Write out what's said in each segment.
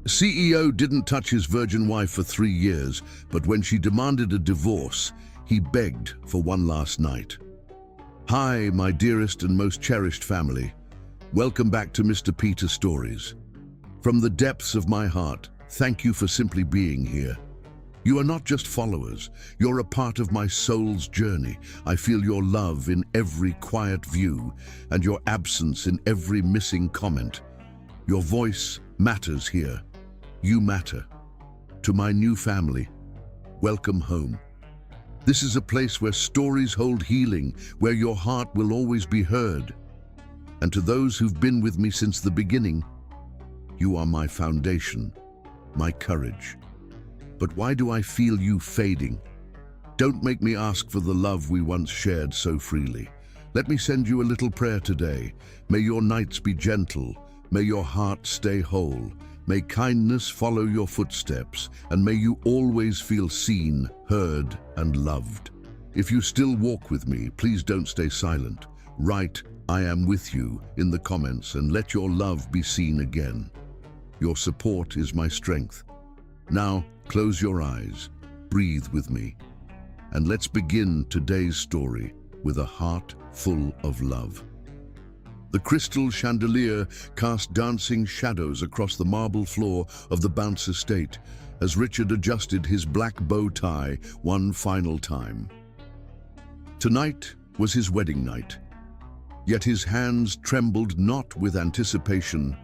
CEO didn't touch his virgin wife for 3 years, but when she demanded a divorce, he begged for one last night. Hi, my dearest and most cherished family. Welcome back to Mr. Peter Stories. From the depths of my heart, thank you for simply being here. You are not just followers, you're a part of my soul's journey. I feel your love in every quiet view and your absence in every missing comment. Your voice matters here. You matter. To my new family, welcome home. This is a place where stories hold healing, where your heart will always be heard. And to those who've been with me since the beginning, you are my foundation, my courage. But why do I feel you fading? Don't make me ask for the love we once shared so freely. Let me send you a little prayer today. May your nights be gentle. May your heart stay whole. May kindness follow your footsteps. And may you always feel seen, heard, and loved. If you still walk with me, please don't stay silent. Write, "I am with you," in the comments and let your love be seen again. Your support is my strength. Now, close your eyes, breathe with me, and let's begin today's story with a heart full of love. The crystal chandelier cast dancing shadows across the marble floor of the Bounce estate as Richard adjusted his black bow tie one final time. Tonight was his wedding night, yet his hands trembled not with anticipation,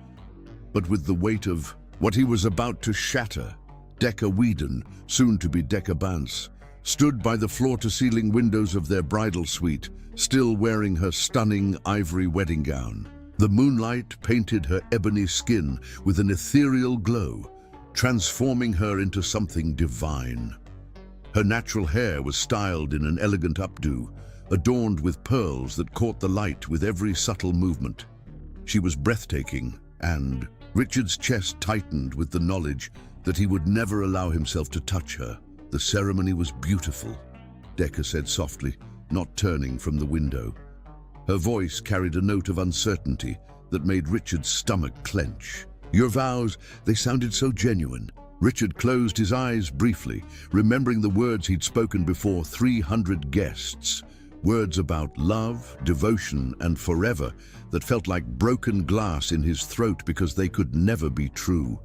but with the weight of what he was about to shatter. Decca Whedon, soon to be Decca Bance, stood by the floor-to-ceiling windows of their bridal suite, still wearing her stunning ivory wedding gown. The moonlight painted her ebony skin with an ethereal glow, transforming her into something divine. Her natural hair was styled in an elegant updo, adorned with pearls that caught the light with every subtle movement. She was breathtaking, and Richard's chest tightened with the knowledge that he would never allow himself to touch her. The ceremony was beautiful, Decca said softly, not turning from the window. Her voice carried a note of uncertainty that made Richard's stomach clench. Your vows, they sounded so genuine. Richard closed his eyes briefly, remembering the words he'd spoken before 300 guests. Words about love, devotion, and forever that felt like broken glass in his throat because they could never be true.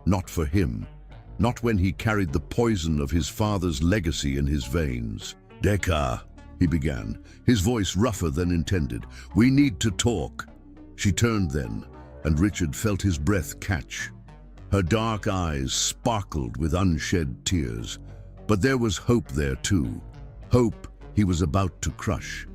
Not for him. Not when he carried the poison of his father's legacy in his veins. "Decca," he began, his voice rougher than intended. "We need to talk." She turned then, and Richard felt his breath catch. Her dark eyes sparkled with unshed tears. But there was hope there too. Hope he was about to crush.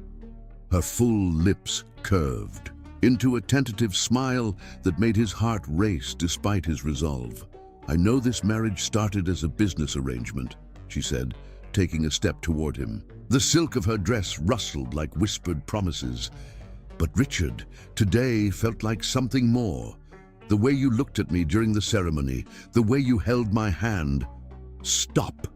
Her full lips curved into a tentative smile that made his heart race despite his resolve. "I know this marriage started as a business arrangement," she said, taking a step toward him. The silk of her dress rustled like whispered promises. "But Richard, today felt like something more. The way you looked at me during the ceremony, the way you held my hand." "Stop!"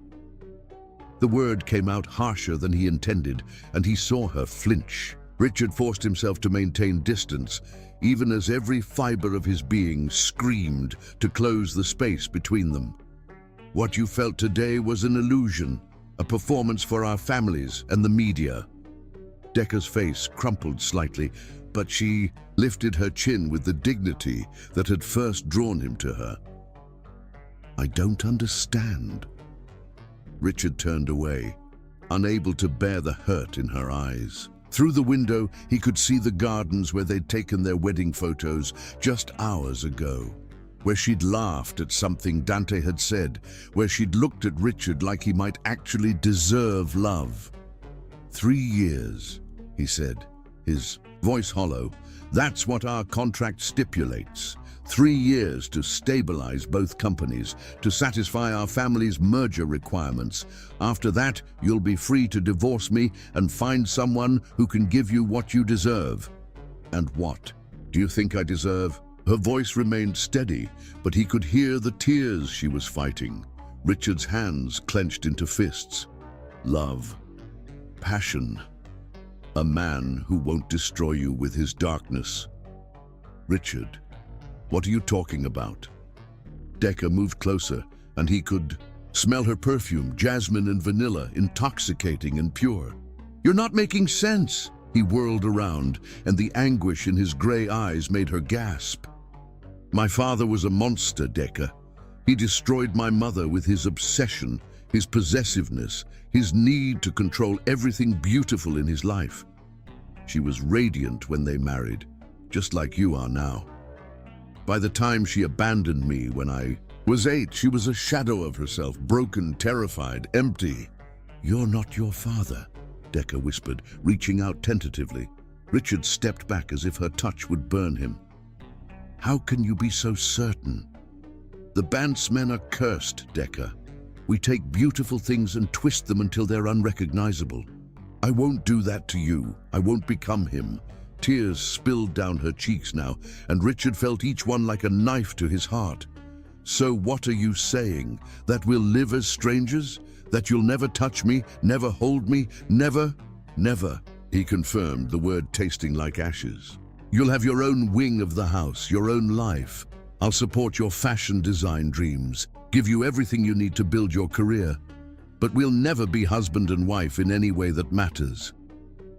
The word came out harsher than he intended, and he saw her flinch. Richard forced himself to maintain distance, even as every fiber of his being screamed to close the space between them. "What you felt today was an illusion, a performance for our families and the media." Decca's face crumpled slightly, but she lifted her chin with the dignity that had first drawn him to her. "I don't understand." Richard turned away, unable to bear the hurt in her eyes. Through the window, he could see the gardens where they'd taken their wedding photos just hours ago, where she'd laughed at something Dante had said, where she'd looked at Richard like he might actually deserve love. 3 years, he said, his voice hollow. "That's what our contract stipulates. 3 years to stabilize both companies, to satisfy our family's merger requirements. After that, you'll be free to divorce me and find someone who can give you what you deserve." "And what do you think I deserve?" Her voice remained steady, but he could hear the tears she was fighting. Richard's hands clenched into fists. "Love. Passion. A man who won't destroy you with his darkness." "Richard, what are you talking about?" Decca moved closer, and he could smell her perfume, jasmine and vanilla, intoxicating and pure. "You're not making sense." He whirled around, and the anguish in his gray eyes made her gasp. "My father was a monster, Decca. He destroyed my mother with his obsession, his possessiveness, his need to control everything beautiful in his life. She was radiant when they married, just like you are now. By the time she abandoned me when I was 8, she was a shadow of herself, broken, terrified, empty." "You're not your father," Decca whispered, reaching out tentatively. Richard stepped back as if her touch would burn him. "How can you be so certain?" "The Bant's men are cursed, Decca. We take beautiful things and twist them until they're unrecognizable. I won't do that to you. I won't become him." Tears spilled down her cheeks now, and Richard felt each one like a knife to his heart. "So what are you saying? That we'll live as strangers? That you'll never touch me, never hold me, never?" "Never," he confirmed, the word tasting like ashes. "You'll have your own wing of the house, your own life. I'll support your fashion design dreams, give you everything you need to build your career. But we'll never be husband and wife in any way that matters."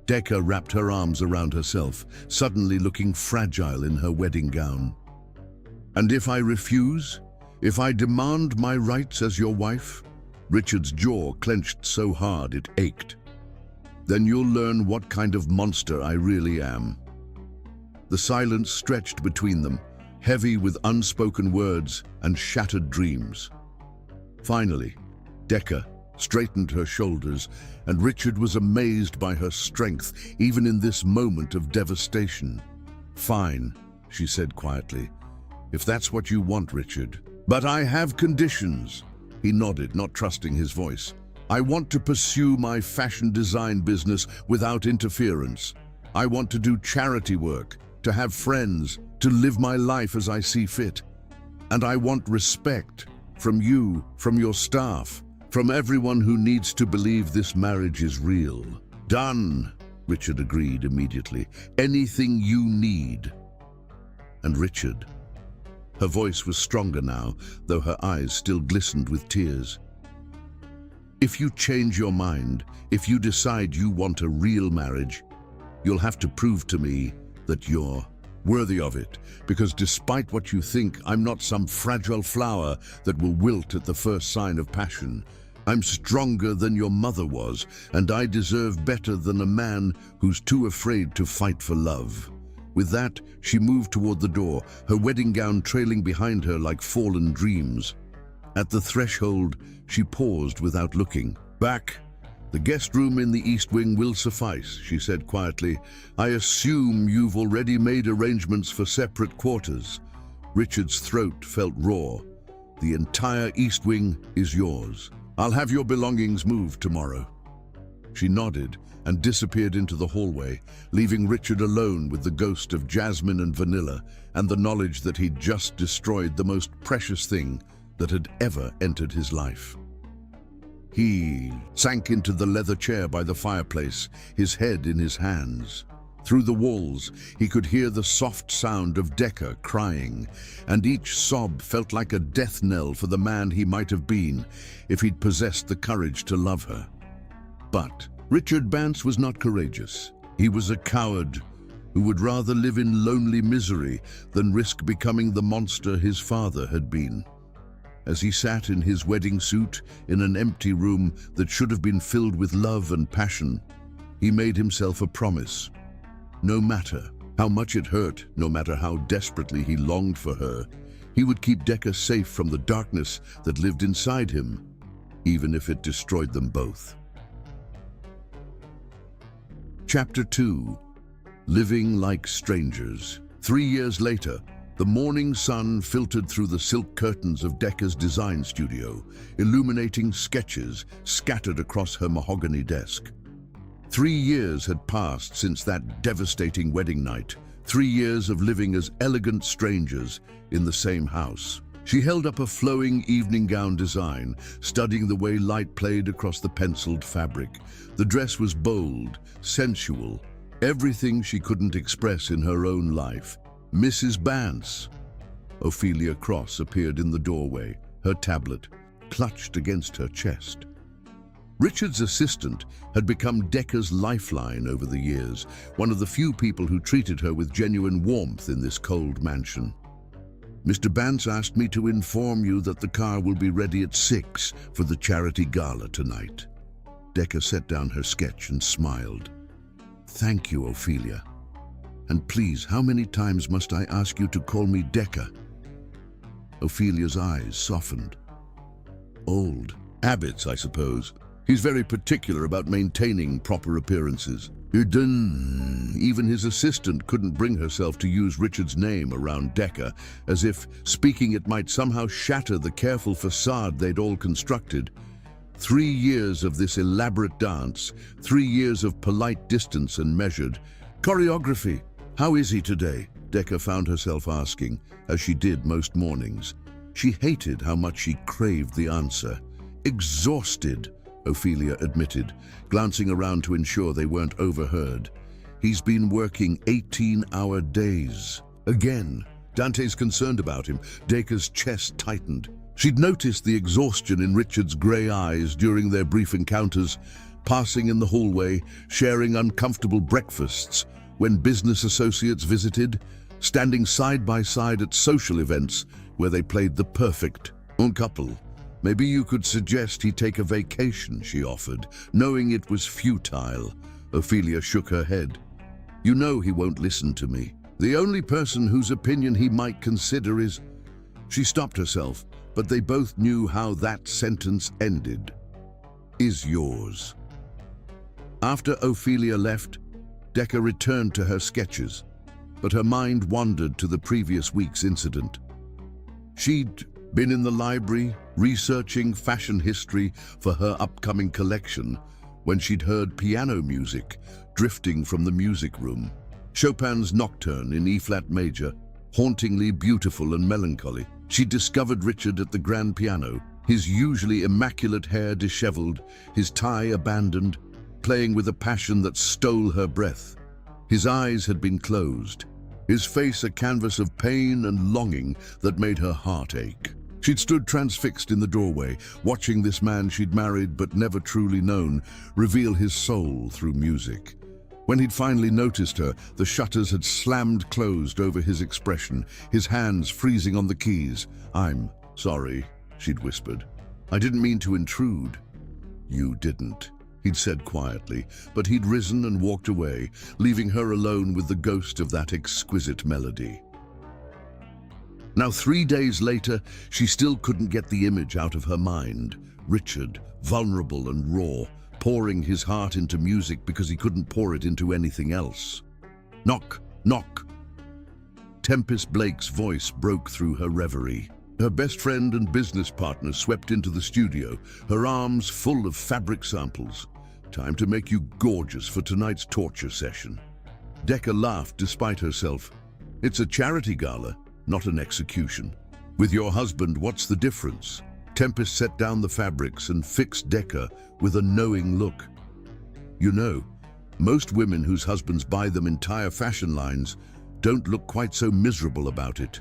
Decca wrapped her arms around herself, suddenly looking fragile in her wedding gown. "And if I refuse? If I demand my rights as your wife?" Richard's jaw clenched so hard it ached. "Then you'll learn what kind of monster I really am." The silence stretched between them, heavy with unspoken words and shattered dreams. Finally, Decca straightened her shoulders, and Richard was amazed by her strength, even in this moment of devastation. "Fine," she said quietly. "If that's what you want, Richard. But I have conditions." He nodded, not trusting his voice. "I want to pursue my fashion design business without interference. I want to do charity work, to have friends, to live my life as I see fit. And I want respect from you, from your staff, from everyone who needs to believe this marriage is real." "Done," Richard agreed immediately. "Anything you need." And Richard. Her voice was stronger now, though her eyes still glistened with tears. "If you change your mind, if you decide you want a real marriage, you'll have to prove to me that you're worthy of it, because despite what you think, I'm not some fragile flower that will wilt at the first sign of passion. I'm stronger than your mother was, and I deserve better than a man who's too afraid to fight for love." With that, she moved toward the door, her wedding gown trailing behind her like fallen dreams. At the threshold, she paused without looking back. "The guest room in the East Wing will suffice," she said quietly. "I assume you've already made arrangements for separate quarters." Richard's throat felt raw. "The entire East Wing is yours. I'll have your belongings moved tomorrow." She nodded and disappeared into the hallway, leaving Richard alone with the ghost of jasmine and vanilla and the knowledge that he'd just destroyed the most precious thing that had ever entered his life. He sank into the leather chair by the fireplace, his head in his hands. Through the walls, he could hear the soft sound of Decca crying, and each sob felt like a death knell for the man he might have been if he'd possessed the courage to love her. But Richard Bance was not courageous. He was a coward who would rather live in lonely misery than risk becoming the monster his father had been. As he sat in his wedding suit in an empty room that should have been filled with love and passion, he made himself a promise. No matter how much it hurt, no matter how desperately he longed for her, he would keep Decca safe from the darkness that lived inside him, even if it destroyed them both. Chapter 2. Living Like Strangers. 3 years later, the morning sun filtered through the silk curtains of Decca's design studio, illuminating sketches scattered across her mahogany desk. 3 years had passed since that devastating wedding night, 3 years of living as elegant strangers in the same house. She held up a flowing evening gown design, studying the way light played across the penciled fabric. The dress was bold, sensual, everything she couldn't express in her own life. Mrs. Bance. Ophelia Cross appeared in the doorway, her tablet clutched against her chest. Richard's assistant had become Decca's lifeline over the years, one of the few people who treated her with genuine warmth in this cold mansion. "Mr. Bance asked me to inform you that the car will be ready at 6 for the charity gala tonight." Decca set down her sketch and smiled. "Thank you, Ophelia. And please, how many times must I ask you to call me Decca?" Ophelia's eyes softened. "Old habits, I suppose. He's very particular about maintaining proper appearances." Even his assistant couldn't bring herself to use Richard's name around Decca, as if speaking it might somehow shatter the careful facade they'd all constructed. 3 years of this elaborate dance, 3 years of polite distance and measured choreography. "How is he today?" Decca found herself asking, as she did most mornings. She hated how much she craved the answer. "Exhausted," Ophelia admitted, glancing around to ensure they weren't overheard. "He's been working 18-hour days." Again, Dante's concerned about him. Decca's chest tightened. She'd noticed the exhaustion in Richard's grey eyes during their brief encounters, passing in the hallway, sharing uncomfortable breakfasts when business associates visited, standing side by side at social events where they played the perfect couple. "Maybe you could suggest he take a vacation," she offered, knowing it was futile. Ophelia shook her head. "You know he won't listen to me. The only person whose opinion he might consider is—" She stopped herself, but they both knew how that sentence ended. "Is yours." After Ophelia left, Decca returned to her sketches, but her mind wandered to the previous week's incident. She'd been in the library researching fashion history for her upcoming collection when she'd heard piano music drifting from the music room. Chopin's Nocturne in E-flat major, hauntingly beautiful and melancholy. She discovered Richard at the grand piano, his usually immaculate hair disheveled, his tie abandoned, playing with a passion that stole her breath. His eyes had been closed, his face a canvas of pain and longing that made her heart ache. She'd stood transfixed in the doorway, watching this man she'd married but never truly known reveal his soul through music. When he'd finally noticed her, the shutters had slammed closed over his expression, his hands freezing on the keys. "I'm sorry," she'd whispered. "I didn't mean to intrude." "You didn't," he'd said quietly, but he'd risen and walked away, leaving her alone with the ghost of that exquisite melody. Now 3 days later, she still couldn't get the image out of her mind. Richard, vulnerable and raw, pouring his heart into music because he couldn't pour it into anything else. Knock, knock. Tempest Blake's voice broke through her reverie. Her best friend and business partner swept into the studio, her arms full of fabric samples. "Time to make you gorgeous for tonight's torture session." Decca laughed despite herself. "It's a charity gala, not an execution." "With your husband, what's the difference?" Tempest set down the fabrics and fixed Decca with a knowing look. "You know, most women whose husbands buy them entire fashion lines don't look quite so miserable about it."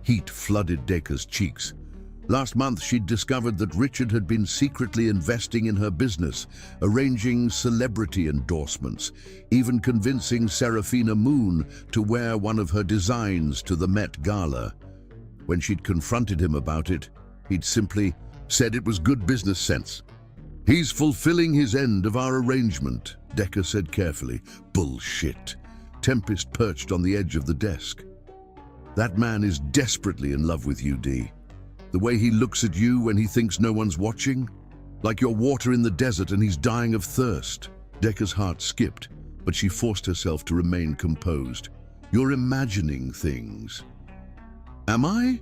Heat flooded Decca's cheeks. Last month, she'd discovered that Richard had been secretly investing in her business, arranging celebrity endorsements, even convincing Serafina Moon to wear one of her designs to the Met Gala. When she'd confronted him about it, he'd simply said it was good business sense. "He's fulfilling his end of our arrangement," Decca said carefully. "Bullshit." Tempest perched on the edge of the desk. "That man is desperately in love with you, Dee. The way he looks at you when he thinks no one's watching, like you're water in the desert and he's dying of thirst." Decca's heart skipped, but she forced herself to remain composed. "You're imagining things." "Am I?"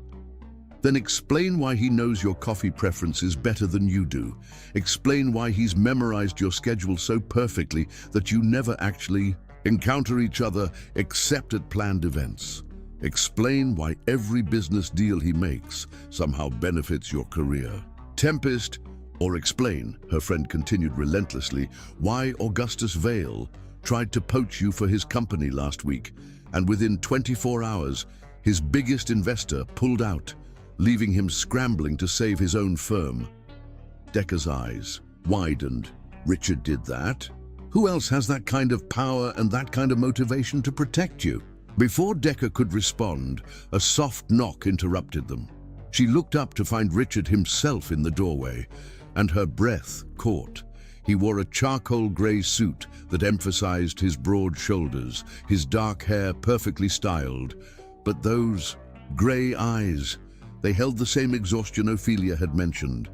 "Then explain why he knows your coffee preferences better than you do. Explain why he's memorized your schedule so perfectly that you never actually encounter each other except at planned events. Explain why every business deal he makes somehow benefits your career." "Tempest," or explain, her friend continued relentlessly, "why Augustus Vale tried to poach you for his company last week, and within 24 hours, His biggest investor pulled out, leaving him scrambling to save his own firm. Decker's eyes widened. Richard did that? Who else has that kind of power and that kind of motivation to protect you? Before Decker could respond, a soft knock interrupted them. She looked up to find Richard himself in the doorway, and her breath caught. He wore a charcoal grey suit that emphasized his broad shoulders, his dark hair perfectly styled. But those grey eyes, they held the same exhaustion Ophelia had mentioned.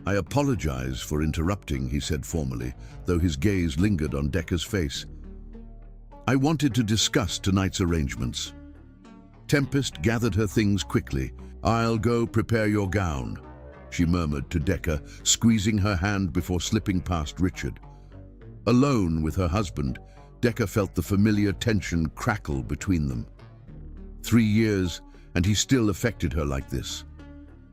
"I apologize for interrupting," he said formally, though his gaze lingered on Decker's face. "I wanted to discuss tonight's arrangements." Tempest gathered her things quickly. "I'll go prepare your gown," she murmured to Decker, squeezing her hand before slipping past Richard. Alone with her husband, Decker felt the familiar tension crackle between them. 3 years, and he still affected her like this,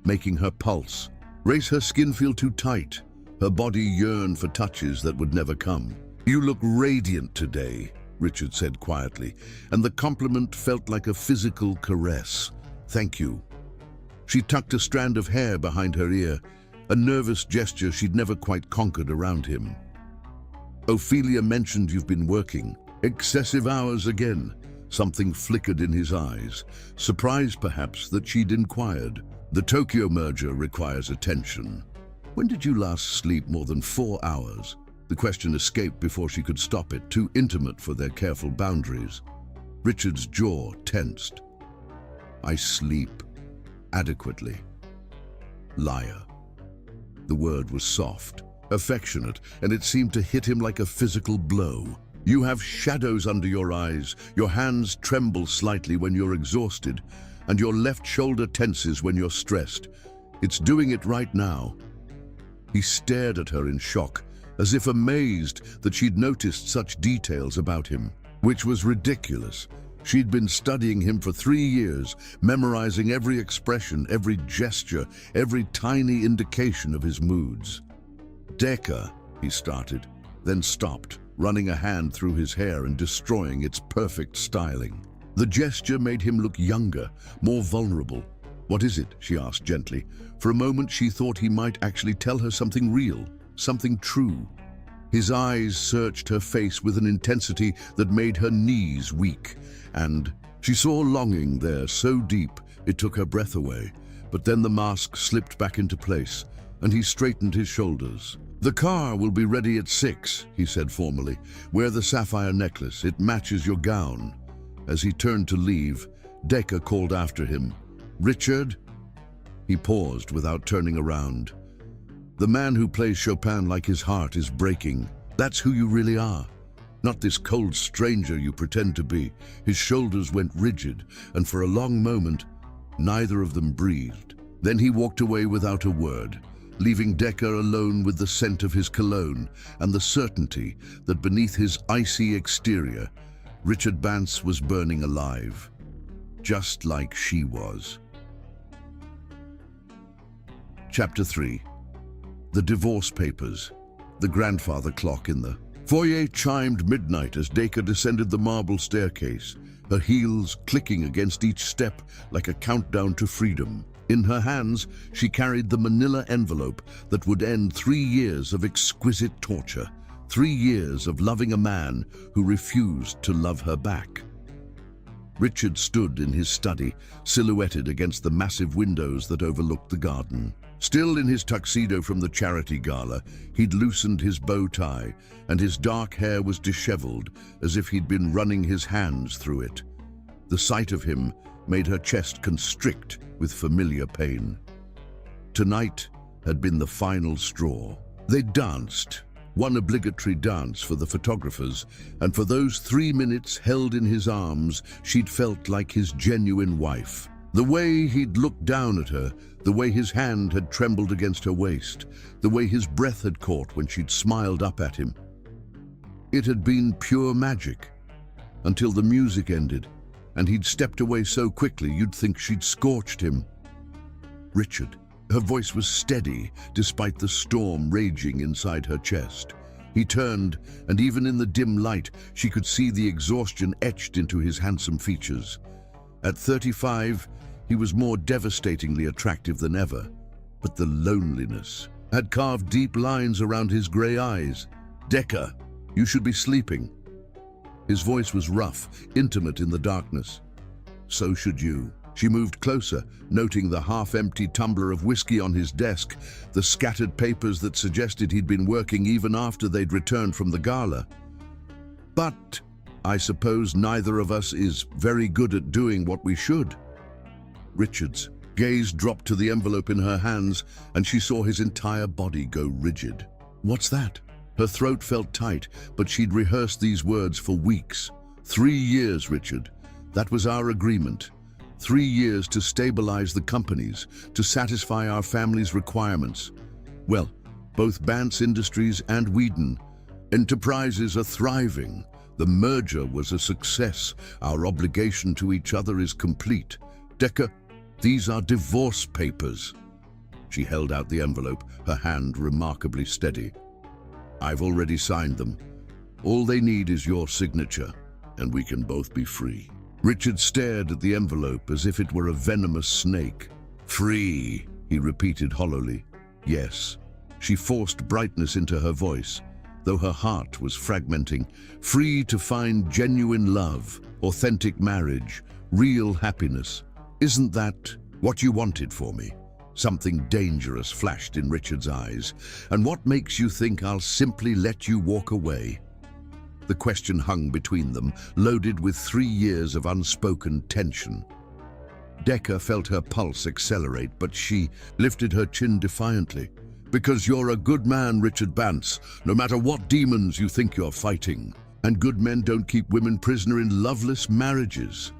making her pulse race, her skin feel too tight, her body yearn for touches that would never come. "You look radiant today," Richard said quietly, and the compliment felt like a physical caress. "Thank you." She tucked a strand of hair behind her ear, a nervous gesture she'd never quite conquered around him. "Ophelia mentioned you've been working excessive hours again." Something flickered in his eyes, surprised perhaps that she'd inquired. "The Tokyo merger requires attention. When did you last sleep more than 4 hours?" The question escaped before she could stop it, too intimate for their careful boundaries. Richard's jaw tensed. "I sleep adequately." Liar. The word was soft, affectionate, and it seemed to hit him like a physical blow. "You have shadows under your eyes, your hands tremble slightly when you're exhausted, and your left shoulder tenses when you're stressed. It's doing it right now." He stared at her in shock, as if amazed that she'd noticed such details about him, which was ridiculous. She'd been studying him for 3 years, memorizing every expression, every gesture, every tiny indication of his moods. "Decker," he started, then stopped, running a hand through his hair and destroying its perfect styling. The gesture made him look younger, more vulnerable. "What is it?" she asked gently. For a moment she thought he might actually tell her something real, something true. His eyes searched her face with an intensity that made her knees weak, and she saw longing there so deep it took her breath away. But then the mask slipped back into place, and he straightened his shoulders. "The car will be ready at 6, he said formally. "Wear the sapphire necklace, it matches your gown." As he turned to leave, Decker called after him, "Richard?" He paused without turning around. "The man who plays Chopin like his heart is breaking. That's who you really are. Not this cold stranger you pretend to be." His shoulders went rigid, and for a long moment, neither of them breathed. Then he walked away without a word, leaving Decker alone with the scent of his cologne and the certainty that beneath his icy exterior, Richard Bance was burning alive, just like she was. Chapter 3. The divorce papers. The grandfather clock in the foyer chimed midnight as Decker descended the marble staircase, her heels clicking against each step like a countdown to freedom. In her hands, she carried the manila envelope that would end 3 years of exquisite torture, 3 years of loving a man who refused to love her back. Richard stood in his study, silhouetted against the massive windows that overlooked the garden. Still in his tuxedo from the charity gala, he'd loosened his bow tie, and his dark hair was disheveled, as if he'd been running his hands through it. The sight of him made her chest constrict with familiar pain. Tonight had been the final straw. They danced, one obligatory dance for the photographers, and for those 3 minutes held in his arms, she'd felt like his genuine wife. The way he'd looked down at her, the way his hand had trembled against her waist, the way his breath had caught when she'd smiled up at him. It had been pure magic, until the music ended, and he'd stepped away so quickly you'd think she'd scorched him. "Richard." Her voice was steady, despite the storm raging inside her chest. He turned, and even in the dim light, she could see the exhaustion etched into his handsome features. At 35, he was more devastatingly attractive than ever, but the loneliness had carved deep lines around his gray eyes. "Decker, you should be sleeping." His voice was rough, intimate in the darkness. "So should you." She moved closer, noting the half-empty tumbler of whiskey on his desk, the scattered papers that suggested he'd been working even after they'd returned from the gala. "But I suppose neither of us is very good at doing what we should." Richard's gaze dropped to the envelope in her hands, and she saw his entire body go rigid. "What's that?" Her throat felt tight, but she'd rehearsed these words for weeks. 3 years, Richard. That was our agreement. 3 years to stabilize the companies, to satisfy our family's requirements. Well, both Bance Industries and Whedon Enterprises are thriving. The merger was a success. Our obligation to each other is complete. Decker, these are divorce papers." She held out the envelope, her hand remarkably steady. "I've already signed them. All they need is your signature, and we can both be free." Richard stared at the envelope as if it were a venomous snake. "Free," he repeated hollowly. "Yes." She forced brightness into her voice, though her heart was fragmenting. "Free to find genuine love, authentic marriage, real happiness. Isn't that what you wanted for me?" Something dangerous flashed in Richard's eyes. "And what makes you think I'll simply let you walk away?" The question hung between them, loaded with 3 years of unspoken tension. Decker felt her pulse accelerate, but she lifted her chin defiantly. "Because you're a good man, Richard Bance, no matter what demons you think you're fighting. And good men don't keep women prisoner in loveless marriages."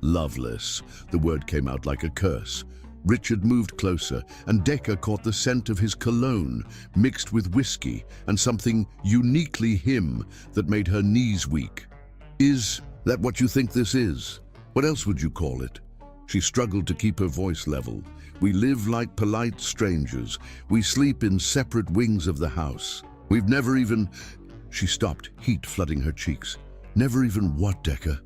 Loveless. The word came out like a curse. Richard moved closer, and Decker caught the scent of his cologne, mixed with whiskey, and something uniquely him that made her knees weak. "Is that what you think this is? What else would you call it?" She struggled to keep her voice level. "We live like polite strangers. We sleep in separate wings of the house. We've never even..." She stopped, heat flooding her cheeks. "Never even what, Decker?"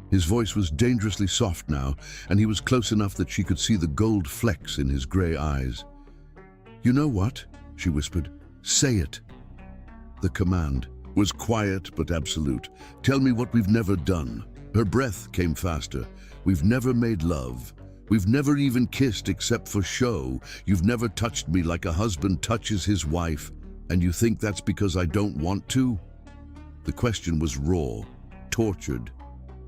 His voice was dangerously soft now, and he was close enough that she could see the gold flecks in his gray eyes. "You know what?" she whispered. "Say it." The command was quiet but absolute. "Tell me what we've never done." Her breath came faster. "We've never made love. We've never even kissed except for show. You've never touched me like a husband touches his wife. And you think that's because I don't want to?" The question was raw, tortured.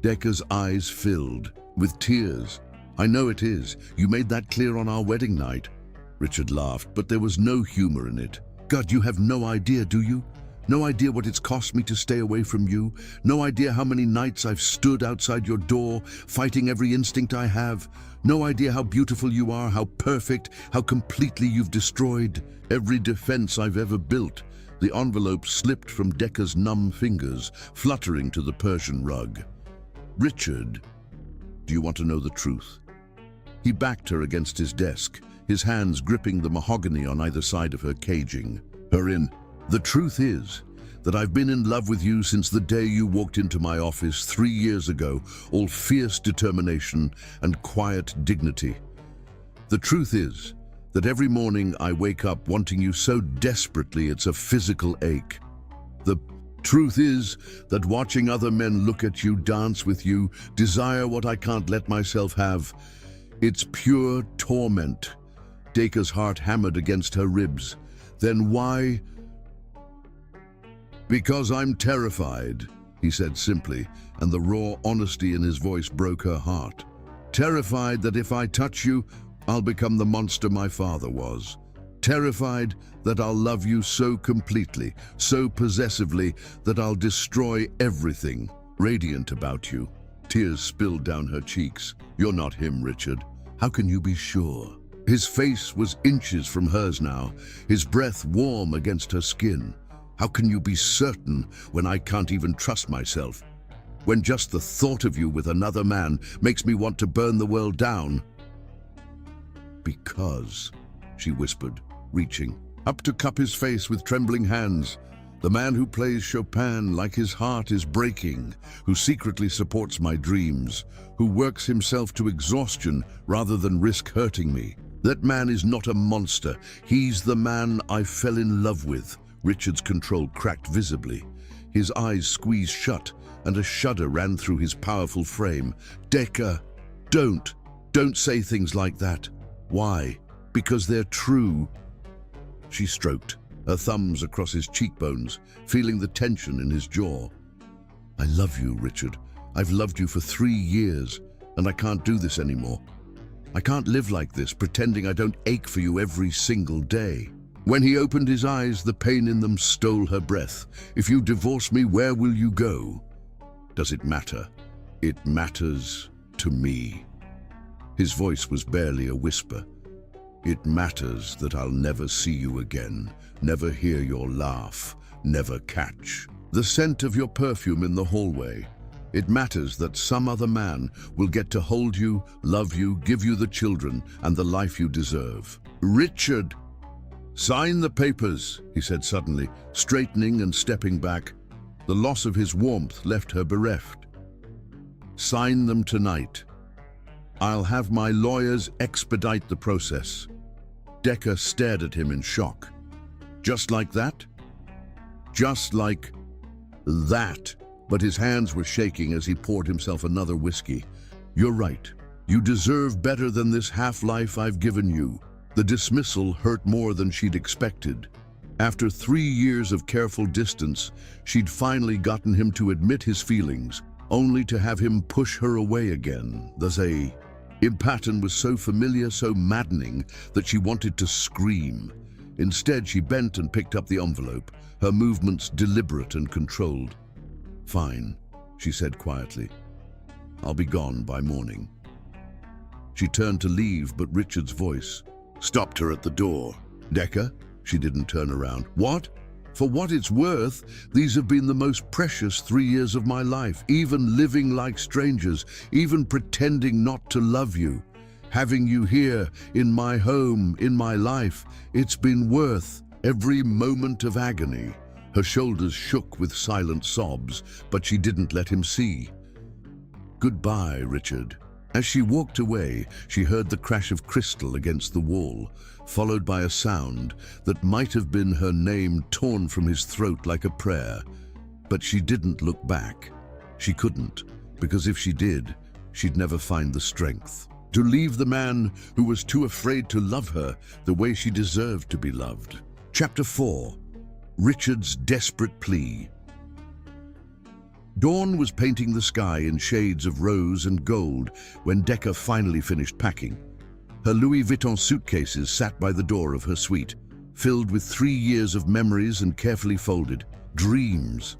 Decker's eyes filled with tears. "I know it is. You made that clear on our wedding night." Richard laughed, but there was no humor in it. "God, you have no idea, do you? No idea what it's cost me to stay away from you? No idea how many nights I've stood outside your door, fighting every instinct I have? No idea how beautiful you are, how perfect, how completely you've destroyed every defense I've ever built." The envelope slipped from Decker's numb fingers, fluttering to the Persian rug. "Richard, do you want to know the truth?" He backed her against his desk, his hands gripping the mahogany on either side of her, caging her in. "The truth is that I've been in love with you since the day you walked into my office 3 years ago, all fierce determination and quiet dignity. The truth is that every morning I wake up wanting you so desperately it's a physical ache. The truth is that watching other men look at you, dance with you, desire what I can't let myself have, it's pure torment." Decker's heart hammered against her ribs. "Then why?" "Because I'm terrified," he said simply, and the raw honesty in his voice broke her heart. "Terrified that if I touch you, I'll become the monster my father was. Terrified that I'll love you so completely, so possessively, that I'll destroy everything. Radiant about you." Tears spilled down her cheeks. "You're not him, Richard. How can you be sure?" His face was inches from hers now, his breath warm against her skin. "How can you be certain when I can't even trust myself? When just the thought of you with another man makes me want to burn the world down?" "Because," she whispered, reaching up to cup his face with trembling hands, The man who plays Chopin like his heart is breaking, who secretly supports my dreams, who works himself to exhaustion rather than risk hurting me. That man is not a monster. He's the man I fell in love with. Richard's control cracked visibly. His eyes squeezed shut, and a shudder ran through his powerful frame. Decca, don't say things like that. Why? Because they're true. She stroked, her thumbs across his cheekbones, feeling the tension in his jaw. I love you, Richard. I've loved you for 3 years, and I can't do this anymore. I can't live like this, pretending I don't ache for you every single day. When he opened his eyes, the pain in them stole her breath. If you divorce me, where will you go? Does it matter? It matters to me. His voice was barely a whisper. It matters that I'll never see you again, never hear your laugh, never catch the scent of your perfume in the hallway. It matters that some other man will get to hold you, love you, give you the children and the life you deserve. Richard! Sign the papers, he said suddenly, straightening and stepping back. The loss of his warmth left her bereft. Sign them tonight. I'll have my lawyers expedite the process. Decca stared at him in shock. Just like that? Just like that. But his hands were shaking as he poured himself another whiskey. You're right. You deserve better than this half-life I've given you. The dismissal hurt more than she'd expected. After 3 years of careful distance, she'd finally gotten him to admit his feelings, only to have him push her away again. The pattern was so familiar, so maddening, that she wanted to scream. Instead, she bent and picked up the envelope, her movements deliberate and controlled. Fine, she said quietly. I'll be gone by morning. She turned to leave, but Richard's voice stopped her at the door. Decca? She didn't turn around. What? For what it's worth, these have been the most precious 3 years of my life, even living like strangers, even pretending not to love you. Having you here, in my home, in my life, it's been worth every moment of agony. Her shoulders shook with silent sobs, but she didn't let him see. Goodbye, Richard. As she walked away, she heard the crash of crystal against the wall, followed by a sound that might have been her name torn from his throat like a prayer. But she didn't look back. She couldn't, because if she did, she'd never find the strength to leave the man who was too afraid to love her the way she deserved to be loved. Chapter 4. Richard's desperate plea. Dawn was painting the sky in shades of rose and gold when Decca finally finished packing. Her Louis Vuitton suitcases sat by the door of her suite, filled with 3 years of memories and carefully folded dreams.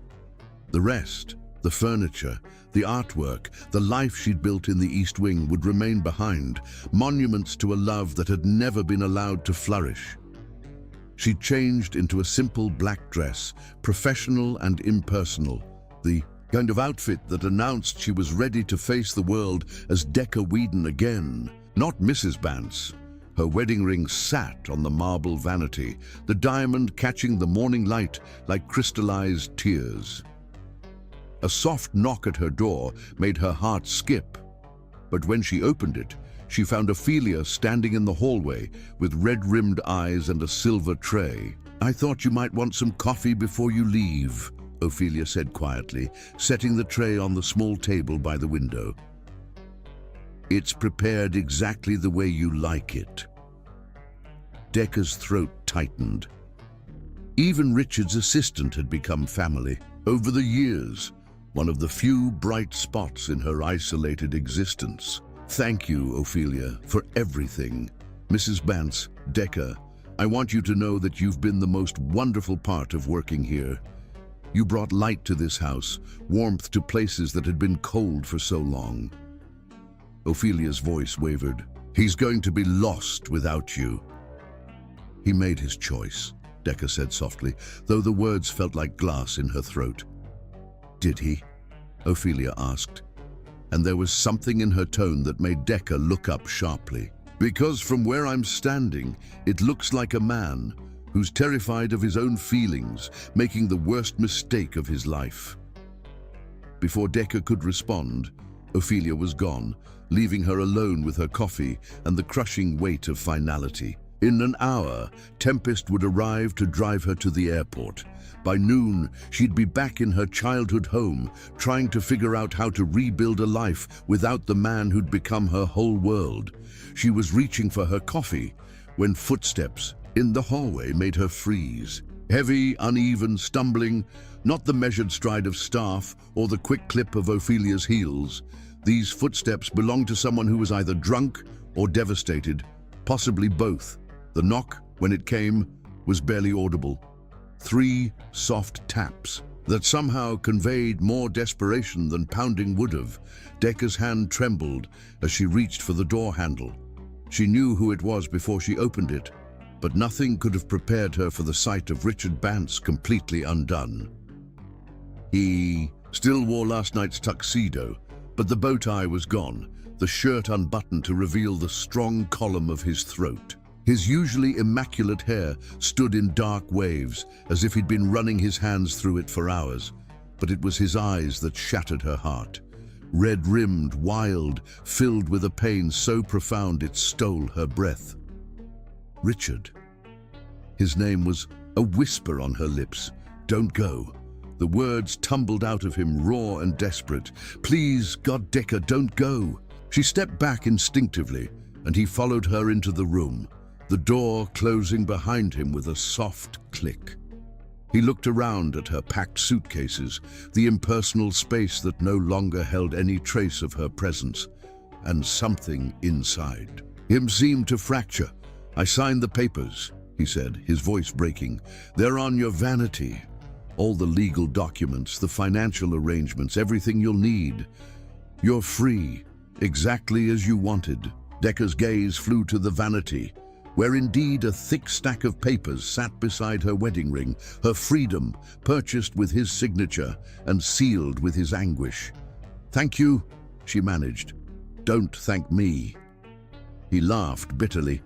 The rest, the furniture, the artwork, the life she'd built in the East Wing would remain behind, monuments to a love that had never been allowed to flourish. She changed into a simple black dress, professional and impersonal, the kind of outfit that announced she was ready to face the world as Decca Whedon again, not Mrs. Bance. Her wedding ring sat on the marble vanity, the diamond catching the morning light like crystallized tears. A soft knock at her door made her heart skip, but when she opened it, she found Ophelia standing in the hallway with red-rimmed eyes and a silver tray. I thought you might want some coffee before you leave, Ophelia said quietly, setting the tray on the small table by the window. It's prepared exactly the way you like it. Decca's throat tightened. Even Richard's assistant had become family. Over the years, one of the few bright spots in her isolated existence. Thank you, Ophelia, for everything. Mrs. Bance, Decca, I want you to know that you've been the most wonderful part of working here. You brought light to this house, warmth to places that had been cold for so long. Ophelia's voice wavered. He's going to be lost without you. He made his choice, Decca said softly, though the words felt like glass in her throat. Did he? Ophelia asked, and there was something in her tone that made Decca look up sharply. Because from where I'm standing, it looks like a man who's terrified of his own feelings, making the worst mistake of his life. Before Decker could respond, Ophelia was gone, leaving her alone with her coffee and the crushing weight of finality. In an hour, Tempest would arrive to drive her to the airport. By noon, she'd be back in her childhood home, trying to figure out how to rebuild a life without the man who'd become her whole world. She was reaching for her coffee when footsteps in the hallway made her freeze. Heavy, uneven, stumbling, not the measured stride of staff or the quick clip of Ophelia's heels. These footsteps belonged to someone who was either drunk or devastated, possibly both. The knock, when it came, was barely audible. 3 soft taps that somehow conveyed more desperation than pounding would have. Decker's hand trembled as she reached for the door handle. She knew who it was before she opened it, but nothing could have prepared her for the sight of Richard Bantz completely undone. He still wore last night's tuxedo, but the bow tie was gone, the shirt unbuttoned to reveal the strong column of his throat. His usually immaculate hair stood in dark waves, as if he'd been running his hands through it for hours. But it was his eyes that shattered her heart. Red-rimmed, wild, filled with a pain so profound it stole her breath. Richard. His name was a whisper on her lips. Don't go. The words tumbled out of him, raw and desperate. Please, God, Decker, don't go. She stepped back instinctively, and he followed her into the room, the door closing behind him with a soft click. He looked around at her packed suitcases, the impersonal space that no longer held any trace of her presence, and something inside him seemed to fracture. I signed the papers, he said, his voice breaking. They're on your vanity. All the legal documents, the financial arrangements, everything you'll need. You're free, exactly as you wanted. Decker's gaze flew to the vanity, where indeed a thick stack of papers sat beside her wedding ring, her freedom, purchased with his signature and sealed with his anguish. Thank you, she managed. Don't thank me. He laughed bitterly.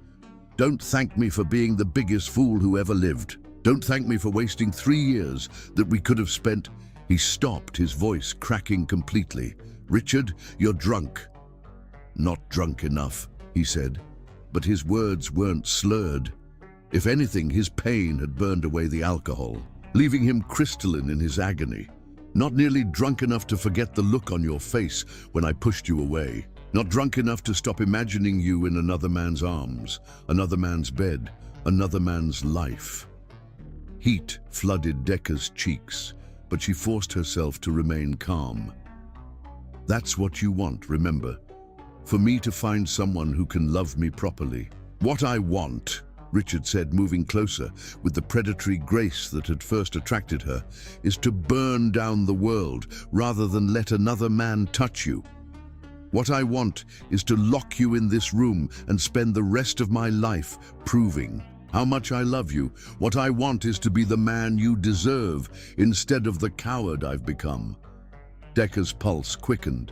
Don't thank me for being the biggest fool who ever lived. Don't thank me for wasting 3 years that we could have spent. He stopped, his voice cracking completely. Richard, you're drunk. Not drunk enough, he said. But his words weren't slurred. If anything, his pain had burned away the alcohol, leaving him crystalline in his agony. Not nearly drunk enough to forget the look on your face when I pushed you away. Not drunk enough to stop imagining you in another man's arms, another man's bed, another man's life. Heat flooded Decker's cheeks, but she forced herself to remain calm. That's what you want, remember. For me to find someone who can love me properly. What I want, Richard said, moving closer with the predatory grace that had first attracted her, is to burn down the world rather than let another man touch you. What I want is to lock you in this room and spend the rest of my life proving how much I love you. What I want is to be the man you deserve instead of the coward I've become. Decker's pulse quickened.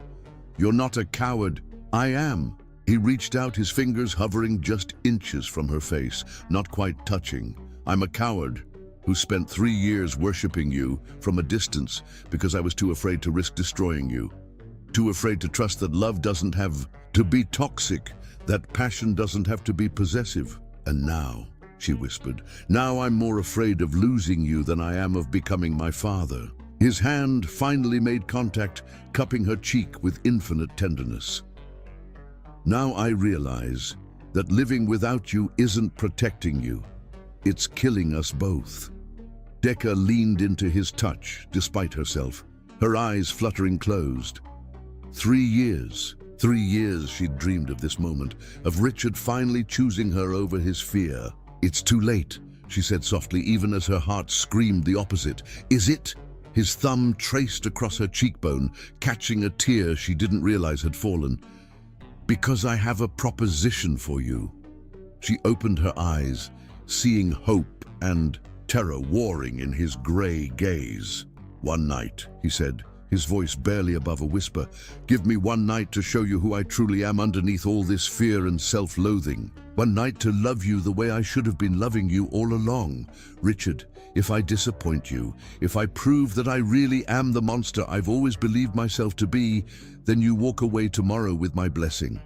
You're not a coward. I am. He reached out, his fingers hovering just inches from her face, not quite touching. I'm a coward who spent 3 years worshipping you from a distance because I was too afraid to risk destroying you. Too afraid to trust that love doesn't have to be toxic, that passion doesn't have to be possessive. And now, she whispered, now I'm more afraid of losing you than I am of becoming my father. His hand finally made contact, cupping her cheek with infinite tenderness. Now I realize that living without you isn't protecting you. It's killing us both. Decker leaned into his touch, despite herself, her eyes fluttering closed. 3 years. 3 years she'd dreamed of this moment, of Richard finally choosing her over his fear. It's too late, she said softly, even as her heart screamed the opposite. Is it? His thumb traced across her cheekbone, catching a tear she didn't realize had fallen. Because I have a proposition for you. She opened her eyes, seeing hope and terror warring in his gray gaze. One night, he said, his voice barely above a whisper. Give me one night to show you who I truly am underneath all this fear and self-loathing. One night to love you the way I should have been loving you all along. Richard, if I disappoint you, if I prove that I really am the monster I've always believed myself to be, then you walk away tomorrow with my blessing.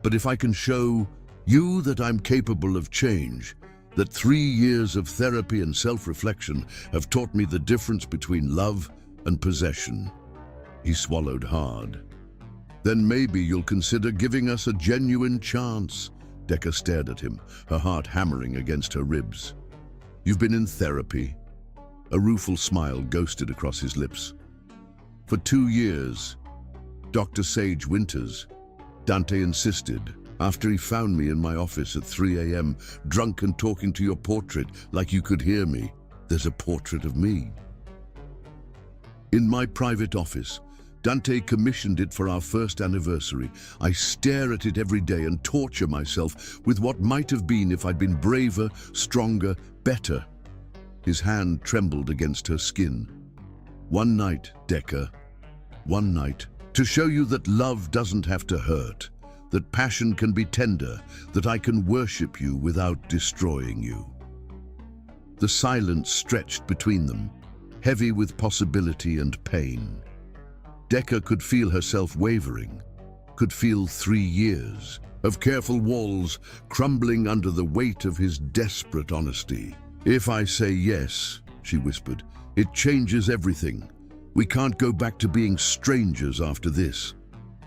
But if I can show you that I'm capable of change, that 3 years of therapy and self-reflection have taught me the difference between love and possession. He swallowed hard. Then maybe you'll consider giving us a genuine chance. Decca stared at him, her heart hammering against her ribs. You've been in therapy. A rueful smile ghosted across his lips. For 2 years, Dr. Sage Winters, Dante insisted, after he found me in my office at 3 a.m., drunk and talking to your portrait like you could hear me. There's a portrait of me. In my private office, Dante commissioned it for our first anniversary. I stare at it every day and torture myself with what might have been if I'd been braver, stronger, better. His hand trembled against her skin. One night, Decca, one night, to show you that love doesn't have to hurt, that passion can be tender, that I can worship you without destroying you. The silence stretched between them, heavy with possibility and pain. Decca could feel herself wavering, could feel 3 years of careful walls crumbling under the weight of his desperate honesty. If I say yes, she whispered, it changes everything. We can't go back to being strangers after this.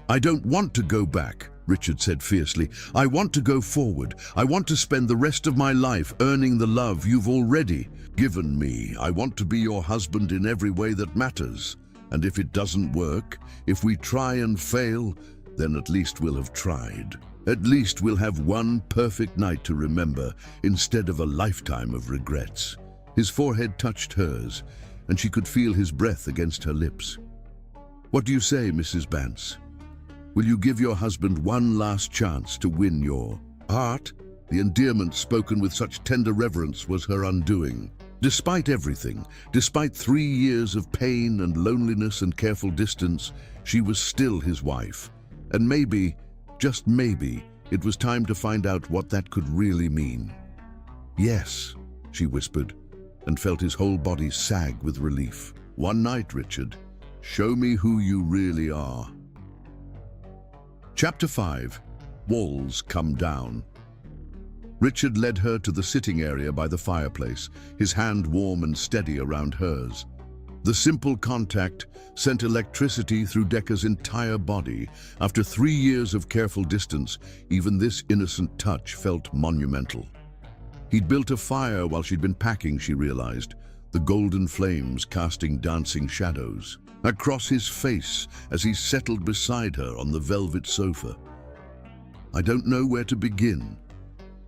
I don't want to go back, Richard said fiercely. I want to go forward. I want to spend the rest of my life earning the love you've already given me. I want to be your husband in every way that matters. And if it doesn't work, if we try and fail, then at least we'll have tried. At least we'll have one perfect night to remember instead of a lifetime of regrets. His forehead touched hers, and she could feel his breath against her lips. What do you say, Mrs. Bance? Will you give your husband one last chance to win your heart? The endearment spoken with such tender reverence was her undoing. Despite everything, despite 3 years of pain and loneliness and careful distance, she was still his wife. And maybe, just maybe, it was time to find out what that could really mean. Yes, she whispered, and felt his whole body sag with relief. One night, Richard. Show me who you really are. Chapter 5. Walls Come Down. Richard led her to the sitting area by the fireplace, his hand warm and steady around hers. The simple contact sent electricity through Decca's entire body. After 3 years of careful distance, even this innocent touch felt monumental. He'd built a fire while she'd been packing, she realized, the golden flames casting dancing shadows across his face as he settled beside her on the velvet sofa. I don't know where to begin,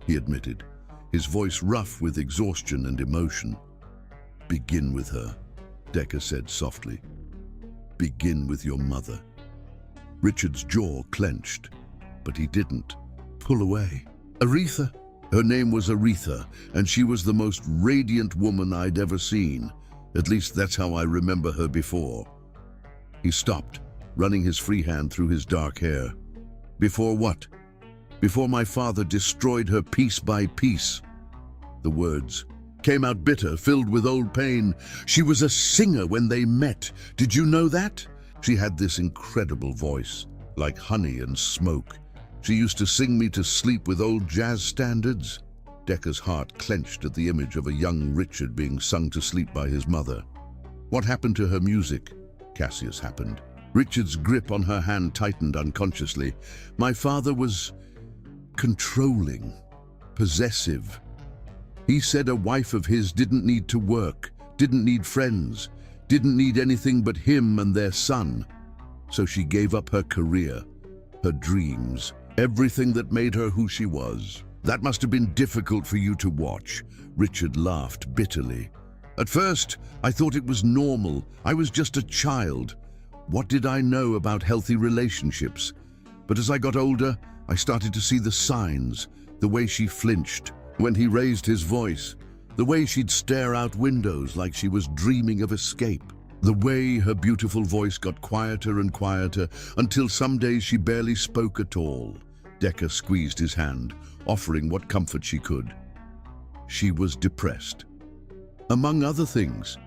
he admitted, his voice rough with exhaustion and emotion. Begin with her, Decca said softly. Begin with your mother. Richard's jaw clenched, but he didn't pull away. Aretha. Her name was Aretha, and she was the most radiant woman I'd ever seen. At least that's how I remember her before. He stopped, running his free hand through his dark hair. Before what? Before my father destroyed her piece by piece. The words came out bitter, filled with old pain. She was a singer when they met. Did you know that? She had this incredible voice, like honey and smoke. She used to sing me to sleep with old jazz standards. Decca's heart clenched at the image of a young Richard being sung to sleep by his mother. What happened to her music? Cassius happened. Richard's grip on her hand tightened unconsciously. My father was controlling, possessive. He said a wife of his didn't need to work, didn't need friends, didn't need anything but him and their son. So she gave up her career, her dreams, everything that made her who she was. That must have been difficult for you to watch. Richard laughed bitterly. At first, I thought it was normal. I was just a child. What did I know about healthy relationships? But as I got older, I started to see the signs, the way she flinched when he raised his voice, the way she'd stare out windows like she was dreaming of escape. The way her beautiful voice got quieter and quieter until some days she barely spoke at all. Decker squeezed his hand, offering what comfort she could. She was depressed. Among other things,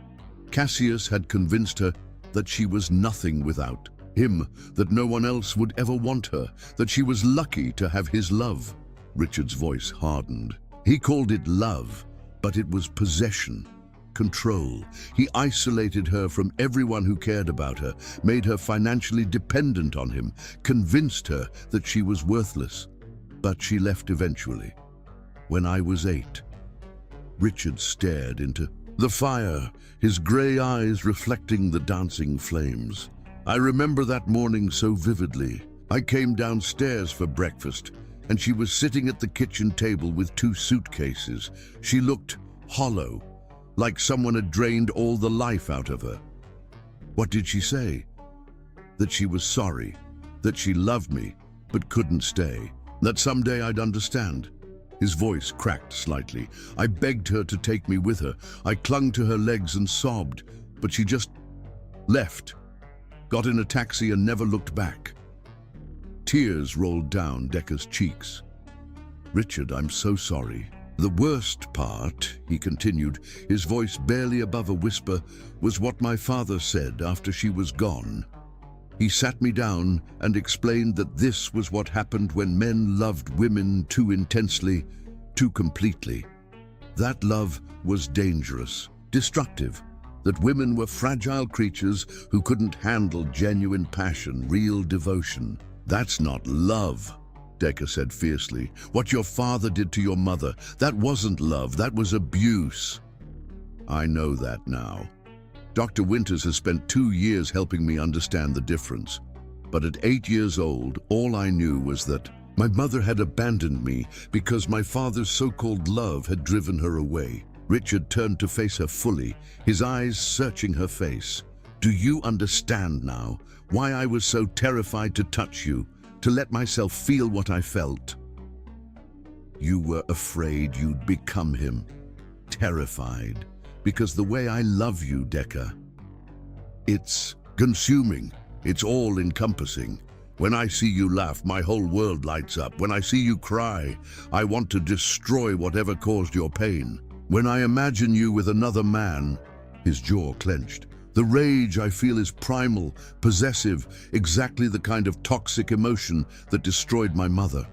Cassius had convinced her that she was nothing without him, that no one else would ever want her, that she was lucky to have his love. Richard's voice hardened. He called it love, but it was possession, control. He isolated her from everyone who cared about her, made her financially dependent on him, convinced her that she was worthless. But she left eventually. When I was 8, Richard stared into the fire, his gray eyes reflecting the dancing flames. I remember that morning so vividly. I came downstairs for breakfast, and she was sitting at the kitchen table with 2 suitcases. She looked hollow, like someone had drained all the life out of her. What did she say? That she was sorry, that she loved me, but couldn't stay, that someday I'd understand. His voice cracked slightly. I begged her to take me with her. I clung to her legs and sobbed, but she just left, got in a taxi and never looked back. Tears rolled down Decker's cheeks. Richard, I'm so sorry. The worst part, he continued, his voice barely above a whisper, was what my father said after she was gone. He sat me down and explained that this was what happened when men loved women too intensely, too completely. That love was dangerous, destructive, that women were fragile creatures who couldn't handle genuine passion, real devotion. That's not love, Decker said fiercely. What your father did to your mother, that wasn't love, that was abuse. I know that now. Dr. Winters has spent 2 years helping me understand the difference. But at 8 years old, all I knew was that my mother had abandoned me because my father's so-called love had driven her away. Richard turned to face her fully, his eyes searching her face. Do you understand now why I was so terrified to touch you, to let myself feel what I felt? You were afraid you'd become him, terrified, because the way I love you, Decker, it's consuming, it's all-encompassing. When I see you laugh, my whole world lights up. When I see you cry, I want to destroy whatever caused your pain. When I imagine you with another man, his jaw clenched. The rage I feel is primal, possessive, exactly the kind of toxic emotion that destroyed my mother.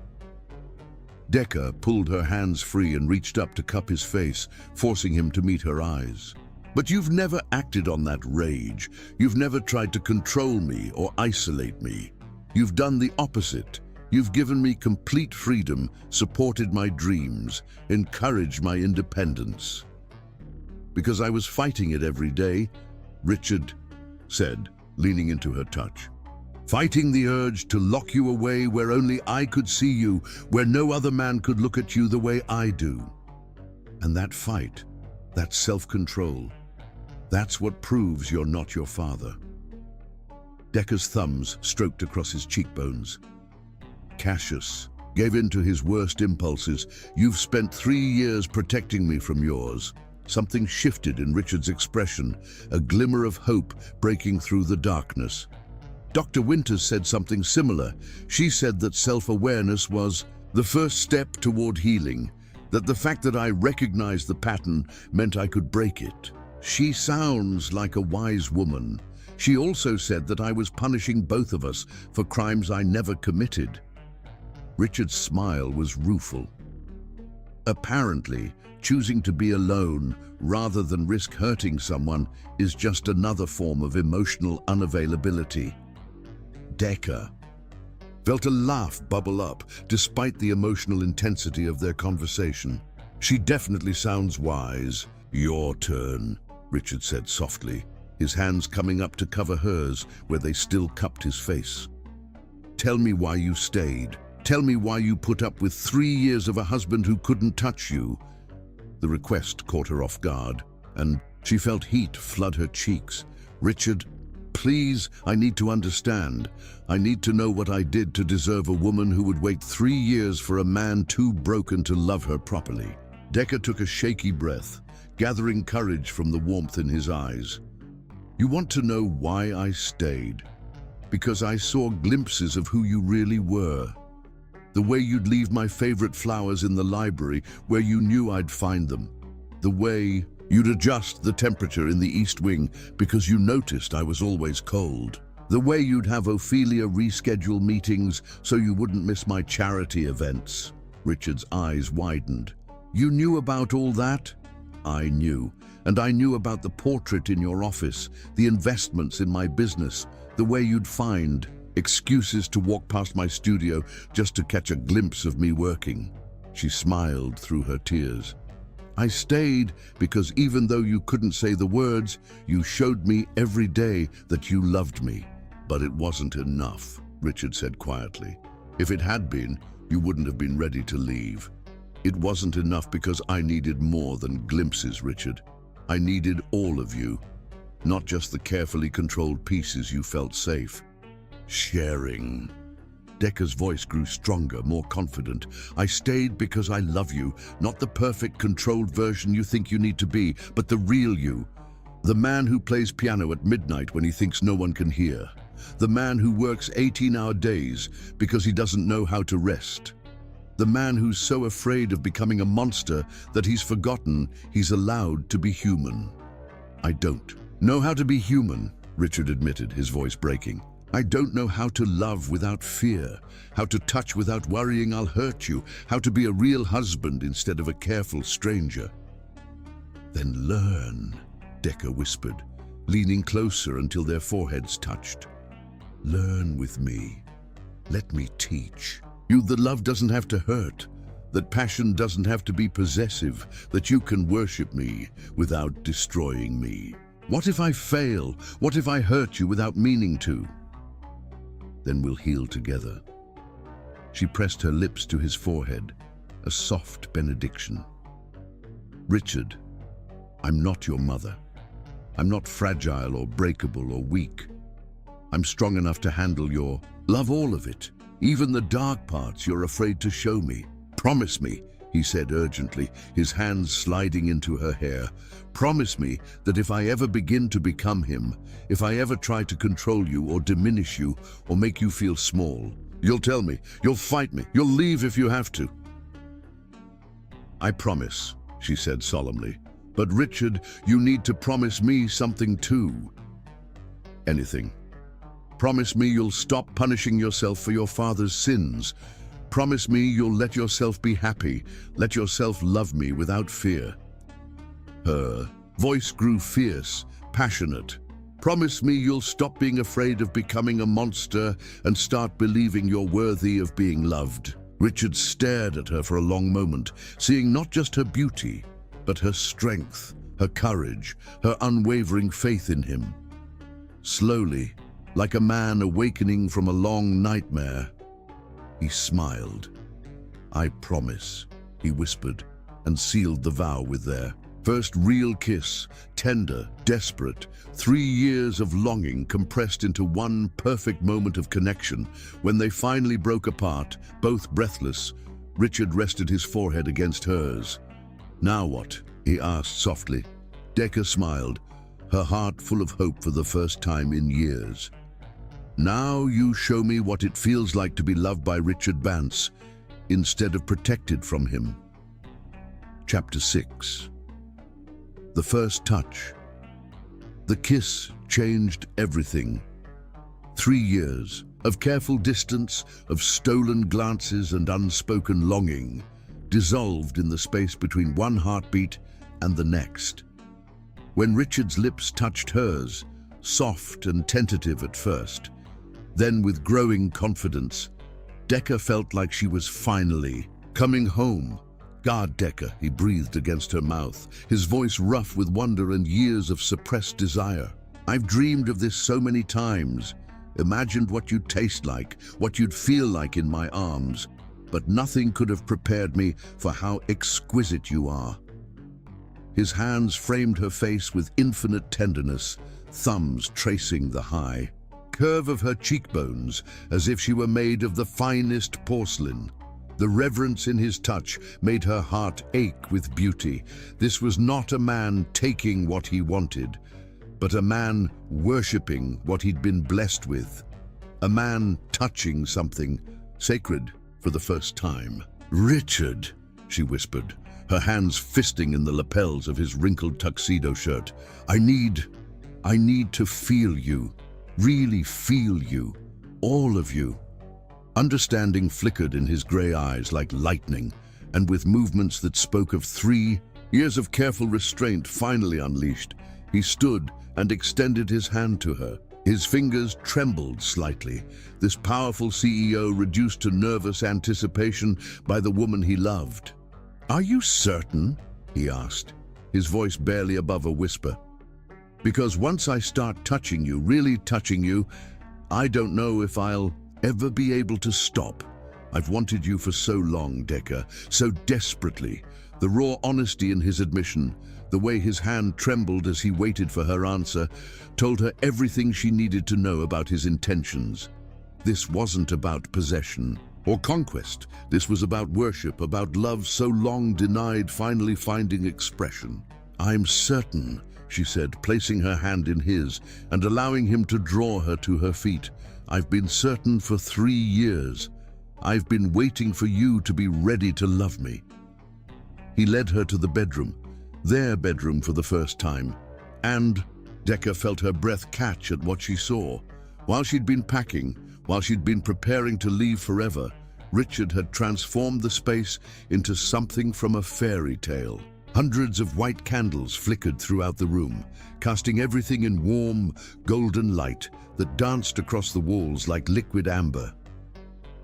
Decker pulled her hands free and reached up to cup his face, forcing him to meet her eyes. But you've never acted on that rage. You've never tried to control me or isolate me. You've done the opposite. You've given me complete freedom, supported my dreams, encouraged my independence. Because I was fighting it every day, Richard said, leaning into her touch. Fighting the urge to lock you away where only I could see you, where no other man could look at you the way I do. And that fight, that self-control, that's what proves you're not your father. Decker's thumbs stroked across his cheekbones. Cassius gave in to his worst impulses. You've spent 3 years protecting me from yours. Something shifted in Richard's expression, a glimmer of hope breaking through the darkness. Dr. Winters said something similar. She said that self-awareness was the first step toward healing, that the fact that I recognized the pattern meant I could break it. She sounds like a wise woman. She also said that I was punishing both of us for crimes I never committed. Richard's smile was rueful. Apparently, choosing to be alone rather than risk hurting someone is just another form of emotional unavailability. Decker felt a laugh bubble up despite the emotional intensity of their conversation. She definitely sounds wise. Your turn, Richard said softly, his hands coming up to cover hers where they still cupped his face. Tell me why you stayed. Tell me why you put up with 3 years of a husband who couldn't touch you. The request caught her off guard, and she felt heat flood her cheeks. Richard, please, I need to understand. I need to know what I did to deserve a woman who would wait 3 years for a man too broken to love her properly. Decker took a shaky breath, gathering courage from the warmth in his eyes. You want to know why I stayed? Because I saw glimpses of who you really were. The way you'd leave my favorite flowers in the library where you knew I'd find them. The way you'd adjust the temperature in the East Wing because you noticed I was always cold. The way you'd have Ophelia reschedule meetings so you wouldn't miss my charity events. Richard's eyes widened. You knew about all that? I knew. And I knew about the portrait in your office, the investments in my business, the way you'd find excuses to walk past my studio just to catch a glimpse of me working. She smiled through her tears. I stayed because even though you couldn't say the words, you showed me every day that you loved me. But it wasn't enough, Richard said quietly. If it had been, you wouldn't have been ready to leave. It wasn't enough because I needed more than glimpses, Richard. I needed all of you, not just the carefully controlled pieces you felt safe. Sharing. Decca's voice grew stronger, more confident. I stayed because I love you, not the perfect, controlled version you think you need to be, but the real you. The man who plays piano at midnight when he thinks no one can hear. The man who works 18-hour days because he doesn't know how to rest. The man who's so afraid of becoming a monster that he's forgotten he's allowed to be human. I don't know how to be human, Richard admitted, his voice breaking. I don't know how to love without fear, how to touch without worrying I'll hurt you, how to be a real husband instead of a careful stranger. Then learn, Decca whispered, leaning closer until their foreheads touched. Learn with me. Let me teach. You that love doesn't have to hurt, that passion doesn't have to be possessive, that you can worship me without destroying me. What if I fail? What if I hurt you without meaning to? Then we'll heal together. She pressed her lips to his forehead, a soft benediction. Richard, I'm not your mother. I'm not fragile or breakable or weak. I'm strong enough to handle your love, all of it. Even the dark parts you're afraid to show me. Promise me, he said urgently, his hands sliding into her hair. Promise me that if I ever begin to become him, if I ever try to control you or diminish you or make you feel small, you'll tell me, you'll fight me, you'll leave if you have to. I promise, she said solemnly. But Richard, you need to promise me something too. Anything. Promise me you'll stop punishing yourself for your father's sins. Promise me you'll let yourself be happy, let yourself love me without fear. Her voice grew fierce, passionate. Promise me you'll stop being afraid of becoming a monster and start believing you're worthy of being loved. Richard stared at her for a long moment, seeing not just her beauty, but her strength, her courage, her unwavering faith in him. Slowly, like a man awakening from a long nightmare, he smiled. I promise, he whispered, and sealed the vow with their first real kiss, tender, desperate, 3 years of longing compressed into one perfect moment of connection. When they finally broke apart, both breathless, Richard rested his forehead against hers. Now what? He asked softly. Decca smiled, her heart full of hope for the first time in years. Now you show me what it feels like to be loved by Richard Bance, instead of protected from him. Chapter 6. The first touch. The kiss changed everything. 3 years of careful distance, of stolen glances and unspoken longing, dissolved in the space between one heartbeat and the next. When Richard's lips touched hers, soft and tentative at first, then with growing confidence, Decca felt like she was finally coming home. God, Decca, he breathed against her mouth, his voice rough with wonder and years of suppressed desire. I've dreamed of this so many times, imagined what you'd taste like, what you'd feel like in my arms, but nothing could have prepared me for how exquisite you are. His hands framed her face with infinite tenderness, thumbs tracing the high curve of her cheekbones as if she were made of the finest porcelain. The reverence in his touch made her heart ache with beauty. This was not a man taking what he wanted, but a man worshipping what he'd been blessed with. A man touching something sacred for the first time. "Richard," she whispered, her hands fisting in the lapels of his wrinkled tuxedo shirt. I need to feel you, really feel you, all of you." Understanding flickered in his grey eyes like lightning, and with movements that spoke of 3 years of careful restraint finally unleashed, he stood and extended his hand to her. His fingers trembled slightly, this powerful CEO reduced to nervous anticipation by the woman he loved. "Are you certain?" he asked, his voice barely above a whisper. "Because once I start touching you, really touching you, I don't know if I'll ever be able to stop. I've wanted you for so long, Decker, so desperately." The raw honesty in his admission, the way his hand trembled as he waited for her answer, told her everything she needed to know about his intentions. This wasn't about possession or conquest. This was about worship, about love so long denied finally finding expression. "I'm certain," she said, placing her hand in his and allowing him to draw her to her feet. "I've been certain for 3 years. I've been waiting for you to be ready to love me." He led her to the bedroom, their bedroom for the first time, and Decker felt her breath catch at what she saw. While she'd been packing, while she'd been preparing to leave forever, Richard had transformed the space into something from a fairy tale. Hundreds of white candles flickered throughout the room, casting everything in warm, golden light that danced across the walls like liquid amber.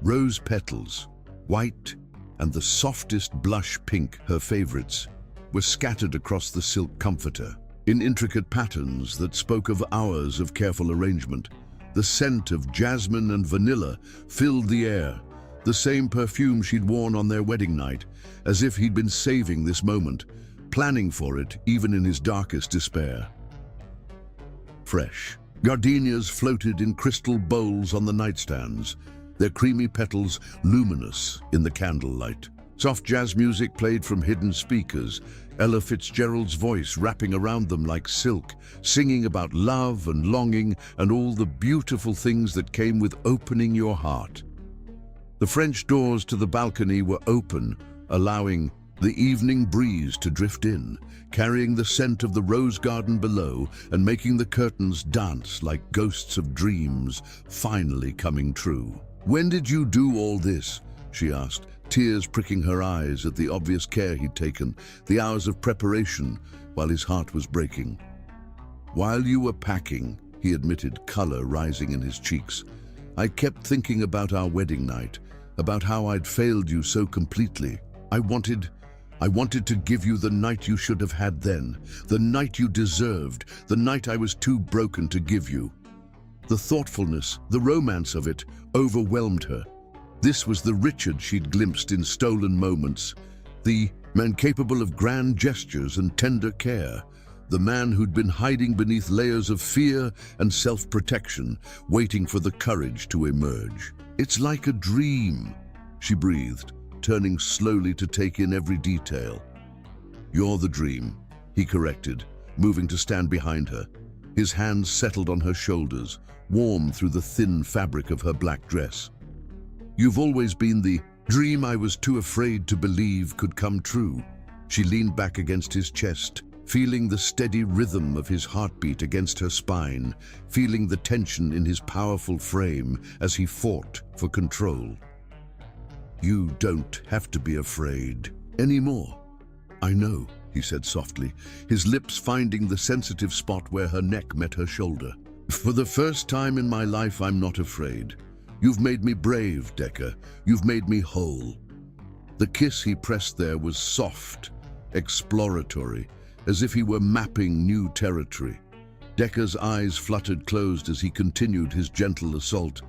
Rose petals, white, and the softest blush pink, her favorites, were scattered across the silk comforter, in intricate patterns that spoke of hours of careful arrangement. The scent of jasmine and vanilla filled the air, the same perfume she'd worn on their wedding night, as if he'd been saving this moment, planning for it even in his darkest despair. Fresh gardenias floated in crystal bowls on the nightstands, their creamy petals luminous in the candlelight. Soft jazz music played from hidden speakers, Ella Fitzgerald's voice wrapping around them like silk, singing about love and longing and all the beautiful things that came with opening your heart. The French doors to the balcony were open, allowing the evening breeze to drift in, carrying the scent of the rose garden below and making the curtains dance like ghosts of dreams finally coming true. "When did you do all this?" she asked, tears pricking her eyes at the obvious care he'd taken, the hours of preparation while his heart was breaking. "While you were packing," he admitted, color rising in his cheeks. "I kept thinking about our wedding night, about how I'd failed you so completely. I wanted to give you the night you should have had then, the night you deserved, the night I was too broken to give you." The thoughtfulness, the romance of it, overwhelmed her. This was the Richard she'd glimpsed in stolen moments, the man capable of grand gestures and tender care, the man who'd been hiding beneath layers of fear and self-protection, waiting for the courage to emerge. "It's like a dream," she breathed, turning slowly to take in every detail. "You're the dream," he corrected, moving to stand behind her. His hands settled on her shoulders, warm through the thin fabric of her black dress. "You've always been the dream I was too afraid to believe could come true." She leaned back against his chest, feeling the steady rhythm of his heartbeat against her spine, feeling the tension in his powerful frame as he fought for control. "You don't have to be afraid anymore." "I know," he said softly, his lips finding the sensitive spot where her neck met her shoulder. "For the first time in my life, I'm not afraid. You've made me brave, Decker. You've made me whole." The kiss he pressed there was soft, exploratory, as if he were mapping new territory. Decker's eyes fluttered closed as he continued his gentle assault,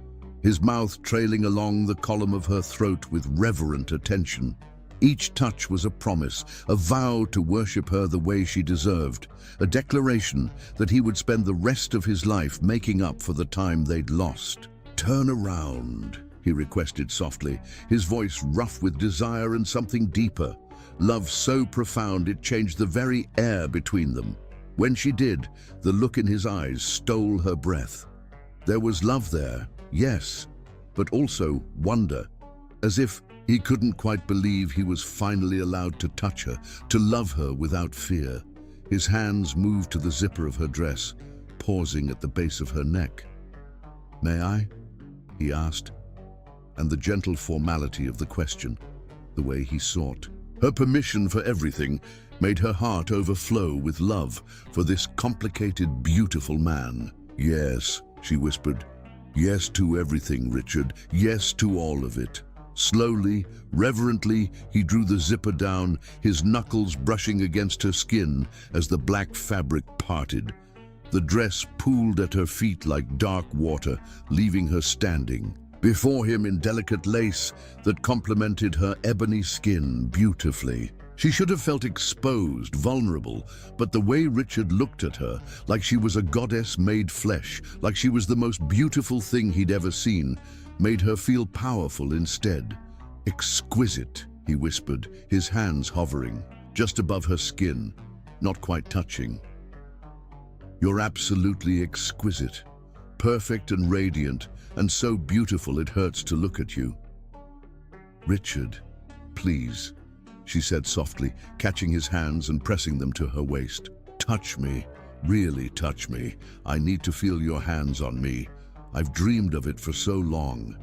his mouth trailing along the column of her throat with reverent attention. Each touch was a promise, a vow to worship her the way she deserved, a declaration that he would spend the rest of his life making up for the time they'd lost. "Turn around," he requested softly, his voice rough with desire and something deeper, love so profound it changed the very air between them. When she did, the look in his eyes stole her breath. There was love there, yes, but also wonder, as if he couldn't quite believe he was finally allowed to touch her, to love her without fear. His hands moved to the zipper of her dress, pausing at the base of her neck. "May I?" he asked, and the gentle formality of the question, the way he sought her permission for everything, made her heart overflow with love for this complicated, beautiful man. "Yes," she whispered. "Yes to everything, Richard. Yes to all of it." Slowly, reverently, he drew the zipper down, his knuckles brushing against her skin as the black fabric parted. The dress pooled at her feet like dark water, leaving her standing before him in delicate lace that complemented her ebony skin beautifully. She should have felt exposed, vulnerable, but the way Richard looked at her, like she was a goddess made flesh, like she was the most beautiful thing he'd ever seen, made her feel powerful instead. "Exquisite," he whispered, his hands hovering just above her skin, not quite touching. "You're absolutely exquisite, perfect and radiant, and so beautiful it hurts to look at you." "Richard, please," she said softly, catching his hands and pressing them to her waist. "Touch me, really touch me. I need to feel your hands on me. I've dreamed of it for so long."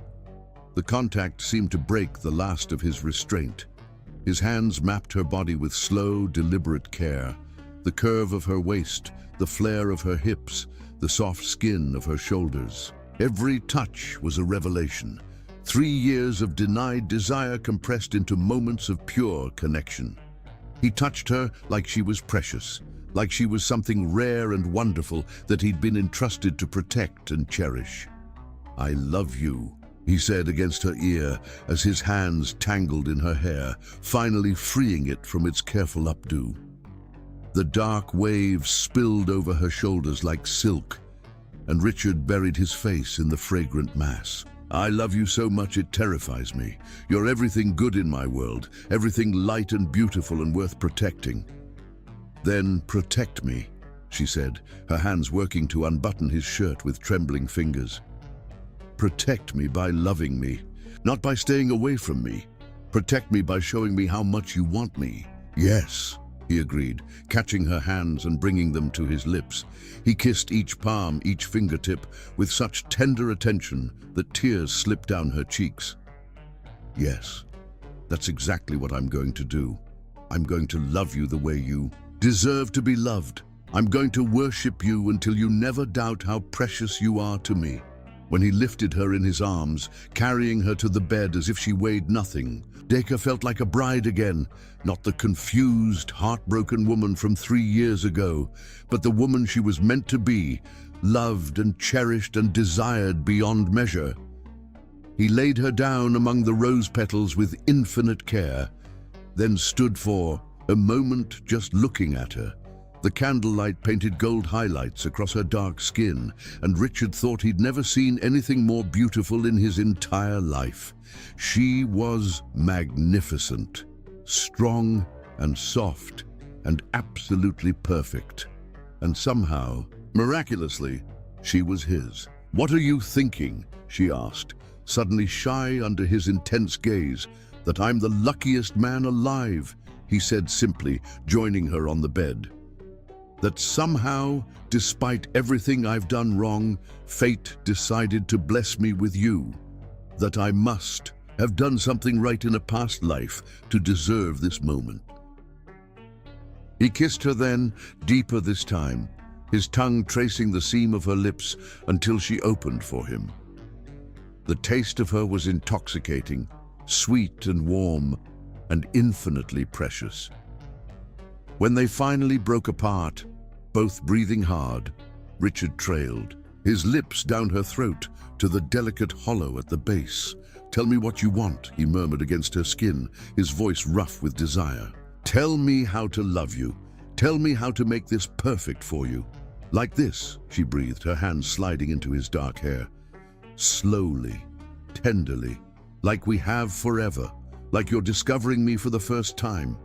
The contact seemed to break the last of his restraint. His hands mapped her body with slow, deliberate care. The curve of her waist, the flare of her hips, the soft skin of her shoulders. Every touch was a revelation. 3 years of denied desire compressed into moments of pure connection. He touched her like she was precious, like she was something rare and wonderful that he'd been entrusted to protect and cherish. "I love you," he said against her ear as his hands tangled in her hair, finally freeing it from its careful updo. The dark waves spilled over her shoulders like silk, and Richard buried his face in the fragrant mass. "I love you so much it terrifies me. You're everything good in my world, everything light and beautiful and worth protecting." "Then protect me," she said, her hands working to unbutton his shirt with trembling fingers. "Protect me by loving me, not by staying away from me. Protect me by showing me how much you want me." "Yes," he agreed, catching her hands and bringing them to his lips. He kissed each palm, each fingertip, with such tender attention that tears slipped down her cheeks. "Yes, that's exactly what I'm going to do. I'm going to love you the way you deserve to be loved. I'm going to worship you until you never doubt how precious you are to me." When he lifted her in his arms, carrying her to the bed as if she weighed nothing, Dacre felt like a bride again, not the confused, heartbroken woman from 3 years ago, but the woman she was meant to be, loved and cherished and desired beyond measure. He laid her down among the rose petals with infinite care, then stood for a moment just looking at her. The candlelight painted gold highlights across her dark skin, and Richard thought he'd never seen anything more beautiful in his entire life. She was magnificent, strong and soft, and absolutely perfect. And somehow, miraculously, she was his. "What are you thinking?" she asked, suddenly shy under his intense gaze. "That I'm the luckiest man alive," he said simply, joining her on the bed. "That somehow, despite everything I've done wrong, fate decided to bless me with you. That I must have done something right in a past life to deserve this moment." He kissed her then, deeper this time, his tongue tracing the seam of her lips until she opened for him. The taste of her was intoxicating, sweet and warm, and infinitely precious. When they finally broke apart, both breathing hard, Richard trailed, his lips down her throat to the delicate hollow at the base. "Tell me what you want," he murmured against her skin, his voice rough with desire. "Tell me how to love you. Tell me how to make this perfect for you." "Like this," she breathed, her hands sliding into his dark hair. "Slowly, tenderly, like we have forever, like you're discovering me for the first time."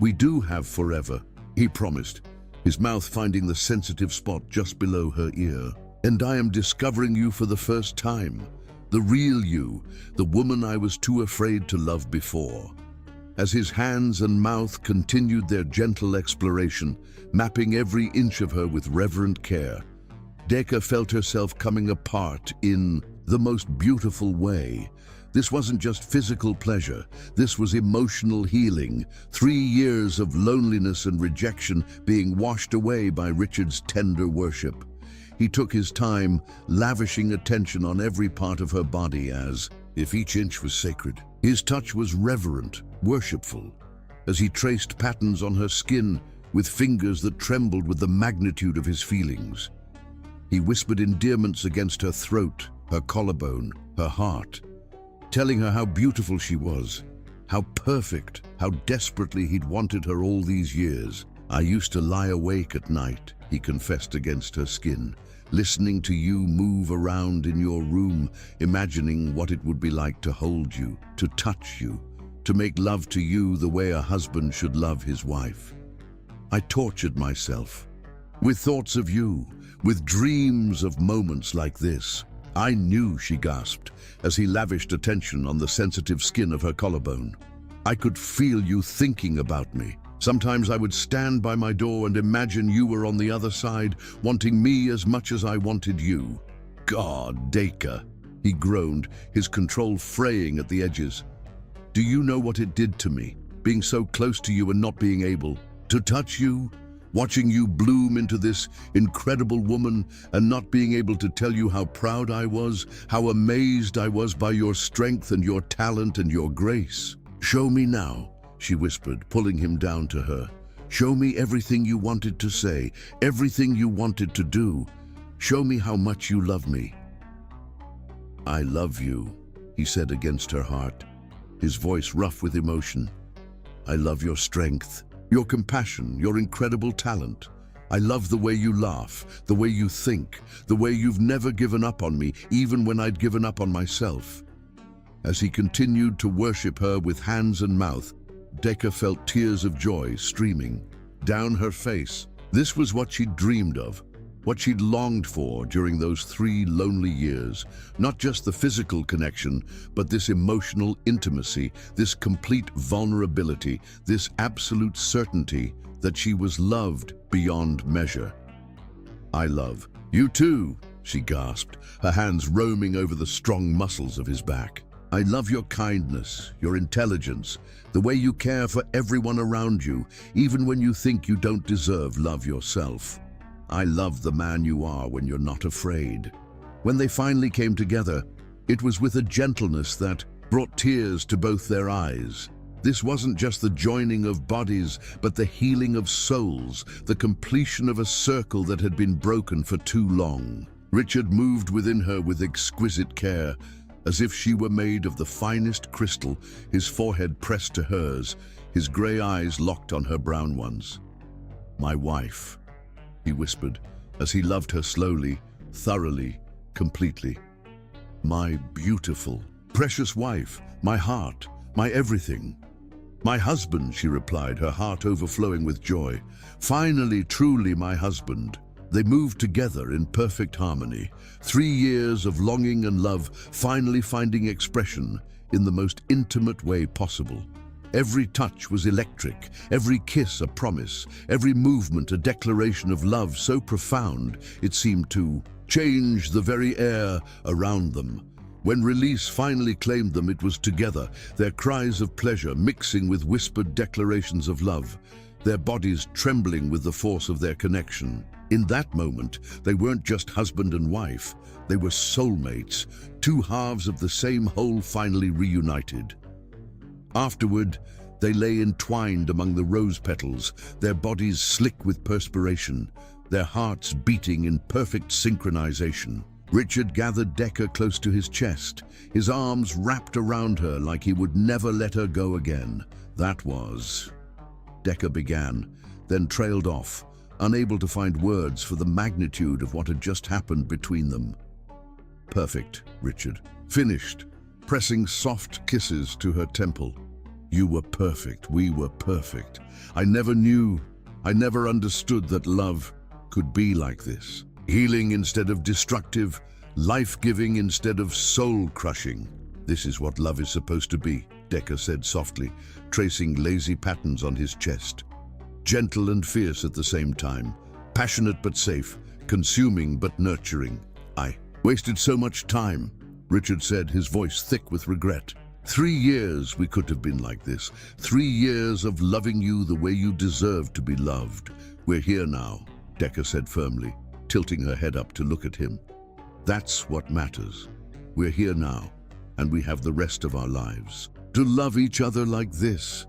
"We do have forever," he promised, his mouth finding the sensitive spot just below her ear. "And I am discovering you for the first time. The real you, the woman I was too afraid to love before." As his hands and mouth continued their gentle exploration, mapping every inch of her with reverent care, Decca felt herself coming apart in the most beautiful way. This wasn't just physical pleasure, this was emotional healing. 3 years of loneliness and rejection being washed away by Richard's tender worship. He took his time, lavishing attention on every part of her body as if each inch was sacred. His touch was reverent, worshipful, as he traced patterns on her skin with fingers that trembled with the magnitude of his feelings. He whispered endearments against her throat, her collarbone, her heart, telling her how beautiful she was, how perfect, how desperately he'd wanted her all these years. "I used to lie awake at night," he confessed against her skin, "listening to you move around in your room, imagining what it would be like to hold you, to touch you, to make love to you the way a husband should love his wife. I tortured myself with thoughts of you, with dreams of moments like this." "I knew," she gasped, as he lavished attention on the sensitive skin of her collarbone. "I could feel you thinking about me. Sometimes I would stand by my door and imagine you were on the other side, wanting me as much as I wanted you." "God, Decca," he groaned, his control fraying at the edges. "Do you know what it did to me, being so close to you and not being able to touch you? Watching you bloom into this incredible woman and not being able to tell you how proud I was, how amazed I was by your strength and your talent and your grace." "Show me now," she whispered, pulling him down to her. "Show me everything you wanted to say, everything you wanted to do. Show me how much you love me." "I love you," he said against her heart, his voice rough with emotion. "I love your strength, your compassion, your incredible talent. I love the way you laugh, the way you think, the way you've never given up on me, even when I'd given up on myself." As he continued to worship her with hands and mouth, Decca felt tears of joy streaming down her face. This was what she'd dreamed of, what she'd longed for during those 3 lonely years. Not just the physical connection, but this emotional intimacy, this complete vulnerability, this absolute certainty that she was loved beyond measure. "I love you too," she gasped, her hands roaming over the strong muscles of his back. "I love your kindness, your intelligence, the way you care for everyone around you, even when you think you don't deserve love yourself. I love the man you are when you're not afraid." When they finally came together, it was with a gentleness that brought tears to both their eyes. This wasn't just the joining of bodies, but the healing of souls, the completion of a circle that had been broken for too long. Richard moved within her with exquisite care, as if she were made of the finest crystal, his forehead pressed to hers, his grey eyes locked on her brown ones. "My wife," he whispered, as he loved her slowly, thoroughly, completely. "My beautiful, precious wife, my heart, my everything." "My husband," she replied, her heart overflowing with joy. "Finally, truly my husband." They moved together in perfect harmony. 3 years of longing and love finally finding expression in the most intimate way possible. Every touch was electric, every kiss a promise, every movement a declaration of love so profound it seemed to change the very air around them. When release finally claimed them, it was together, their cries of pleasure mixing with whispered declarations of love, their bodies trembling with the force of their connection. In that moment, they weren't just husband and wife, they were soulmates, 2 halves of the same whole finally reunited. Afterward, they lay entwined among the rose petals, their bodies slick with perspiration, their hearts beating in perfect synchronization. Richard gathered Decca close to his chest, his arms wrapped around her like he would never let her go again. "That was..." Decca began, then trailed off, unable to find words for the magnitude of what had just happened between them. "Perfect," Richard finished, pressing soft kisses to her temple. "You were perfect, we were perfect. I never knew..." I never understood that love could be like this. Healing instead of destructive, life-giving instead of soul-crushing. This is what love is supposed to be, Decker said softly, tracing lazy patterns on his chest. Gentle and fierce at the same time, passionate but safe, consuming but nurturing. I wasted so much time, Richard said, his voice thick with regret. 3 years we could have been like this. 3 years of loving you the way you deserve to be loved. We're here now, Decker said firmly, tilting her head up to look at him. That's what matters. We're here now, and we have the rest of our lives to love each other like this.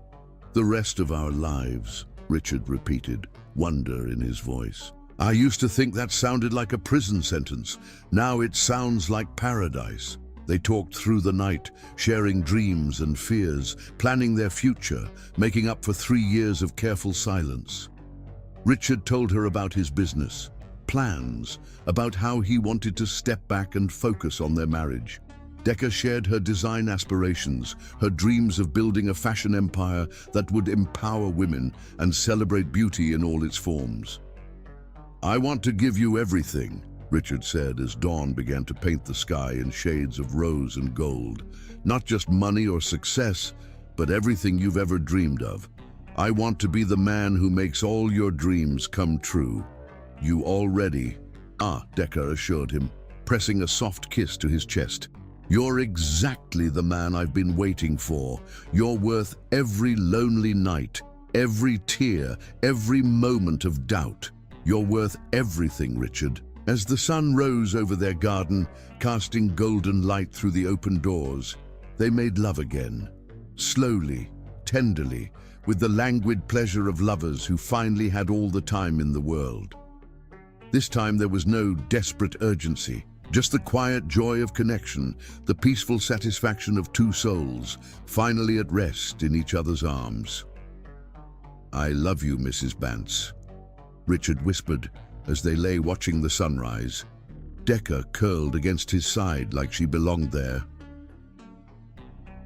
The rest of our lives, Richard repeated, wonder in his voice. I used to think that sounded like a prison sentence. Now it sounds like paradise. They talked through the night, sharing dreams and fears, planning their future, making up for 3 years of careful silence. Richard told her about his business, plans, about how he wanted to step back and focus on their marriage. Decker shared her design aspirations, her dreams of building a fashion empire that would empower women and celebrate beauty in all its forms. I want to give you everything, Richard said as dawn began to paint the sky in shades of rose and gold. Not just money or success, but everything you've ever dreamed of. I want to be the man who makes all your dreams come true. You already... Decker assured him, pressing a soft kiss to his chest. You're exactly the man I've been waiting for. You're worth every lonely night, every tear, every moment of doubt. You're worth everything, Richard. As the sun rose over their garden, casting golden light through the open doors, they made love again. Slowly, tenderly, with the languid pleasure of lovers who finally had all the time in the world. This time there was no desperate urgency, just the quiet joy of connection, the peaceful satisfaction of two souls, finally at rest in each other's arms. I love you, Mrs. Bance, Richard whispered as they lay watching the sunrise. Decker curled against his side like she belonged there.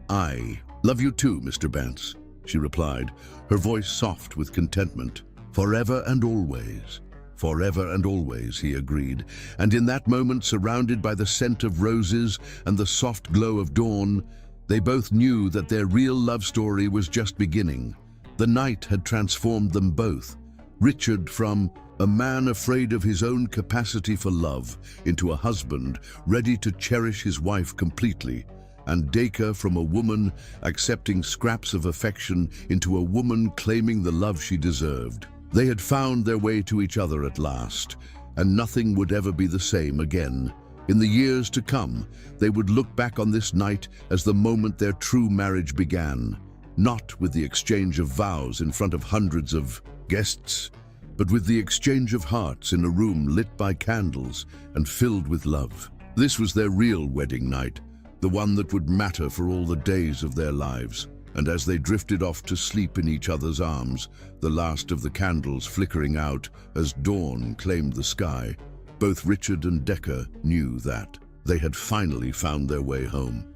I love you too, Mr. Bance, she replied, her voice soft with contentment. Forever and always. Forever and always, he agreed, and in that moment, surrounded by the scent of roses and the soft glow of dawn, they both knew that their real love story was just beginning. The night had transformed them both. Richard from a man afraid of his own capacity for love into a husband ready to cherish his wife completely, and Decker from a woman accepting scraps of affection into a woman claiming the love she deserved. They had found their way to each other at last, and nothing would ever be the same again. In the years to come, they would look back on this night as the moment their true marriage began, not with the exchange of vows in front of hundreds of guests, but with the exchange of hearts in a room lit by candles and filled with love. This was their real wedding night, the one that would matter for all the days of their lives. And as they drifted off to sleep in each other's arms, the last of the candles flickering out as dawn claimed the sky, both Richard and Decker knew that they had finally found their way home.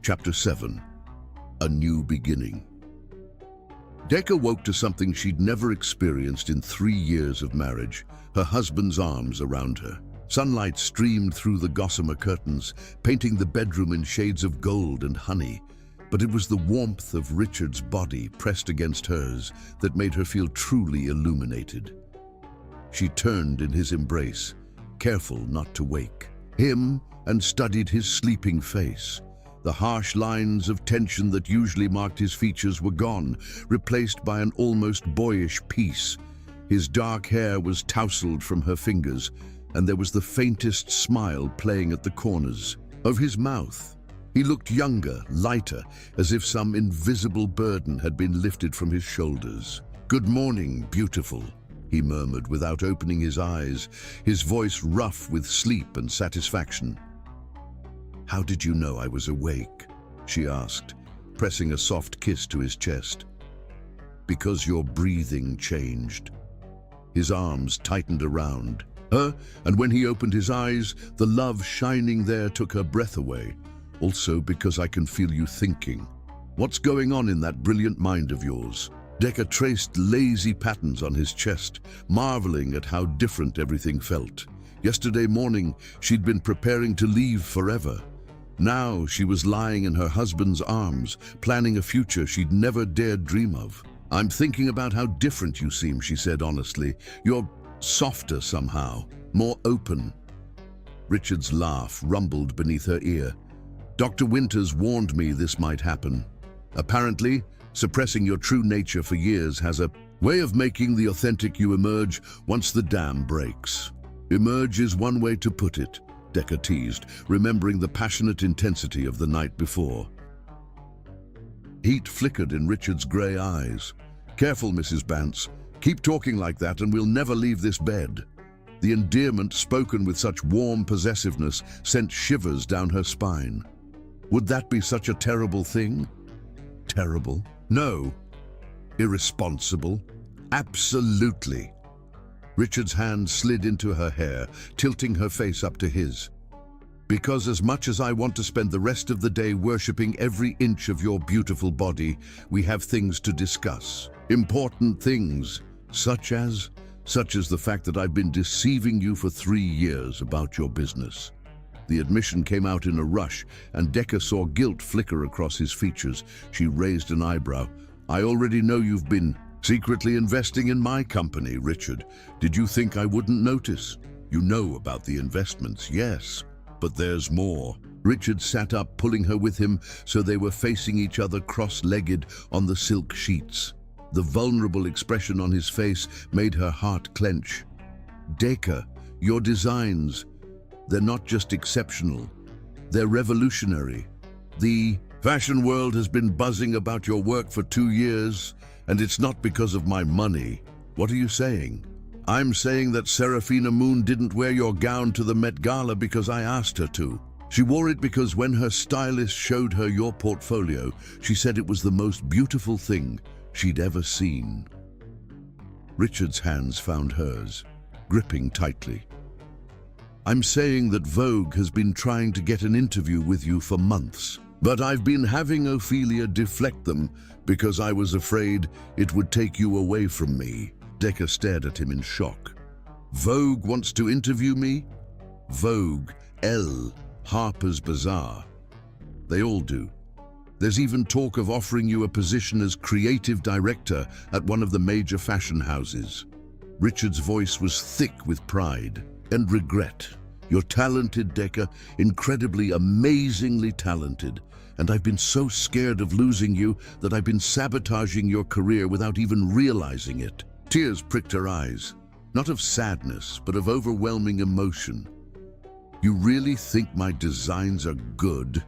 Chapter 7. A New Beginning. Decker woke to something she'd never experienced in 3 years of marriage, her husband's arms around her. Sunlight streamed through the gossamer curtains, painting the bedroom in shades of gold and honey. But it was the warmth of Richard's body pressed against hers that made her feel truly illuminated. She turned in his embrace, careful not to wake him, and studied his sleeping face. The harsh lines of tension that usually marked his features were gone, replaced by an almost boyish peace. His dark hair was tousled from her fingers, and there was the faintest smile playing at the corners of his mouth. He looked younger, lighter, as if some invisible burden had been lifted from his shoulders. "Good morning, beautiful," he murmured without opening his eyes, his voice rough with sleep and satisfaction. "How did you know I was awake?" she asked, pressing a soft kiss to his chest. "Because your breathing changed." His arms tightened around her, and when he opened his eyes, the love shining there took her breath away. "Also because I can feel you thinking. What's going on in that brilliant mind of yours?" Decker traced lazy patterns on his chest, marveling at how different everything felt. Yesterday morning, she'd been preparing to leave forever. Now she was lying in her husband's arms, planning a future she'd never dared dream of. "I'm thinking about how different you seem," she said honestly. "You're softer somehow, more open." Richard's laugh rumbled beneath her ear. "Dr. Winters warned me this might happen. Apparently, suppressing your true nature for years has a way of making the authentic you emerge once the dam breaks." "Emerge is one way to put it," Decker teased, remembering the passionate intensity of the night before. Heat flickered in Richard's grey eyes. "Careful, Mrs. Bance. Keep talking like that and we'll never leave this bed." The endearment, spoken with such warm possessiveness, sent shivers down her spine. Would that be such a terrible thing? Terrible? No. Irresponsible? Absolutely. Richard's hand slid into her hair, tilting her face up to his. "Because as much as I want to spend the rest of the day worshipping every inch of your beautiful body, we have things to discuss. Important things, such as the fact that I've been deceiving you for 3 years about your business." The admission came out in a rush, and Decker saw guilt flicker across his features. She raised an eyebrow. "I already know you've been secretly investing in my company, Richard. Did you think I wouldn't notice? You know about the investments, yes, but there's more." Richard sat up, pulling her with him, so they were facing each other cross-legged on the silk sheets. The vulnerable expression on his face made her heart clench. "Decker, your designs, they're not just exceptional, they're revolutionary. The fashion world has been buzzing about your work for 2 years, and it's not because of my money." "What are you saying?" "I'm saying that Serafina Moon didn't wear your gown to the Met Gala because I asked her to. She wore it because when her stylist showed her your portfolio, she said it was the most beautiful thing she'd ever seen." Richard's hands found hers, gripping tightly. "I'm saying that Vogue has been trying to get an interview with you for months, but I've been having Ophelia deflect them because I was afraid it would take you away from me." Decker stared at him in shock. "Vogue wants to interview me?" "Vogue, L, Harper's Bazaar. They all do. There's even talk of offering you a position as creative director at one of the major fashion houses." Richard's voice was thick with pride and regret. "You're talented, Decker, incredibly, amazingly talented. And I've been so scared of losing you that I've been sabotaging your career without even realizing it." Tears pricked her eyes, not of sadness, but of overwhelming emotion. "You really think my designs are good?"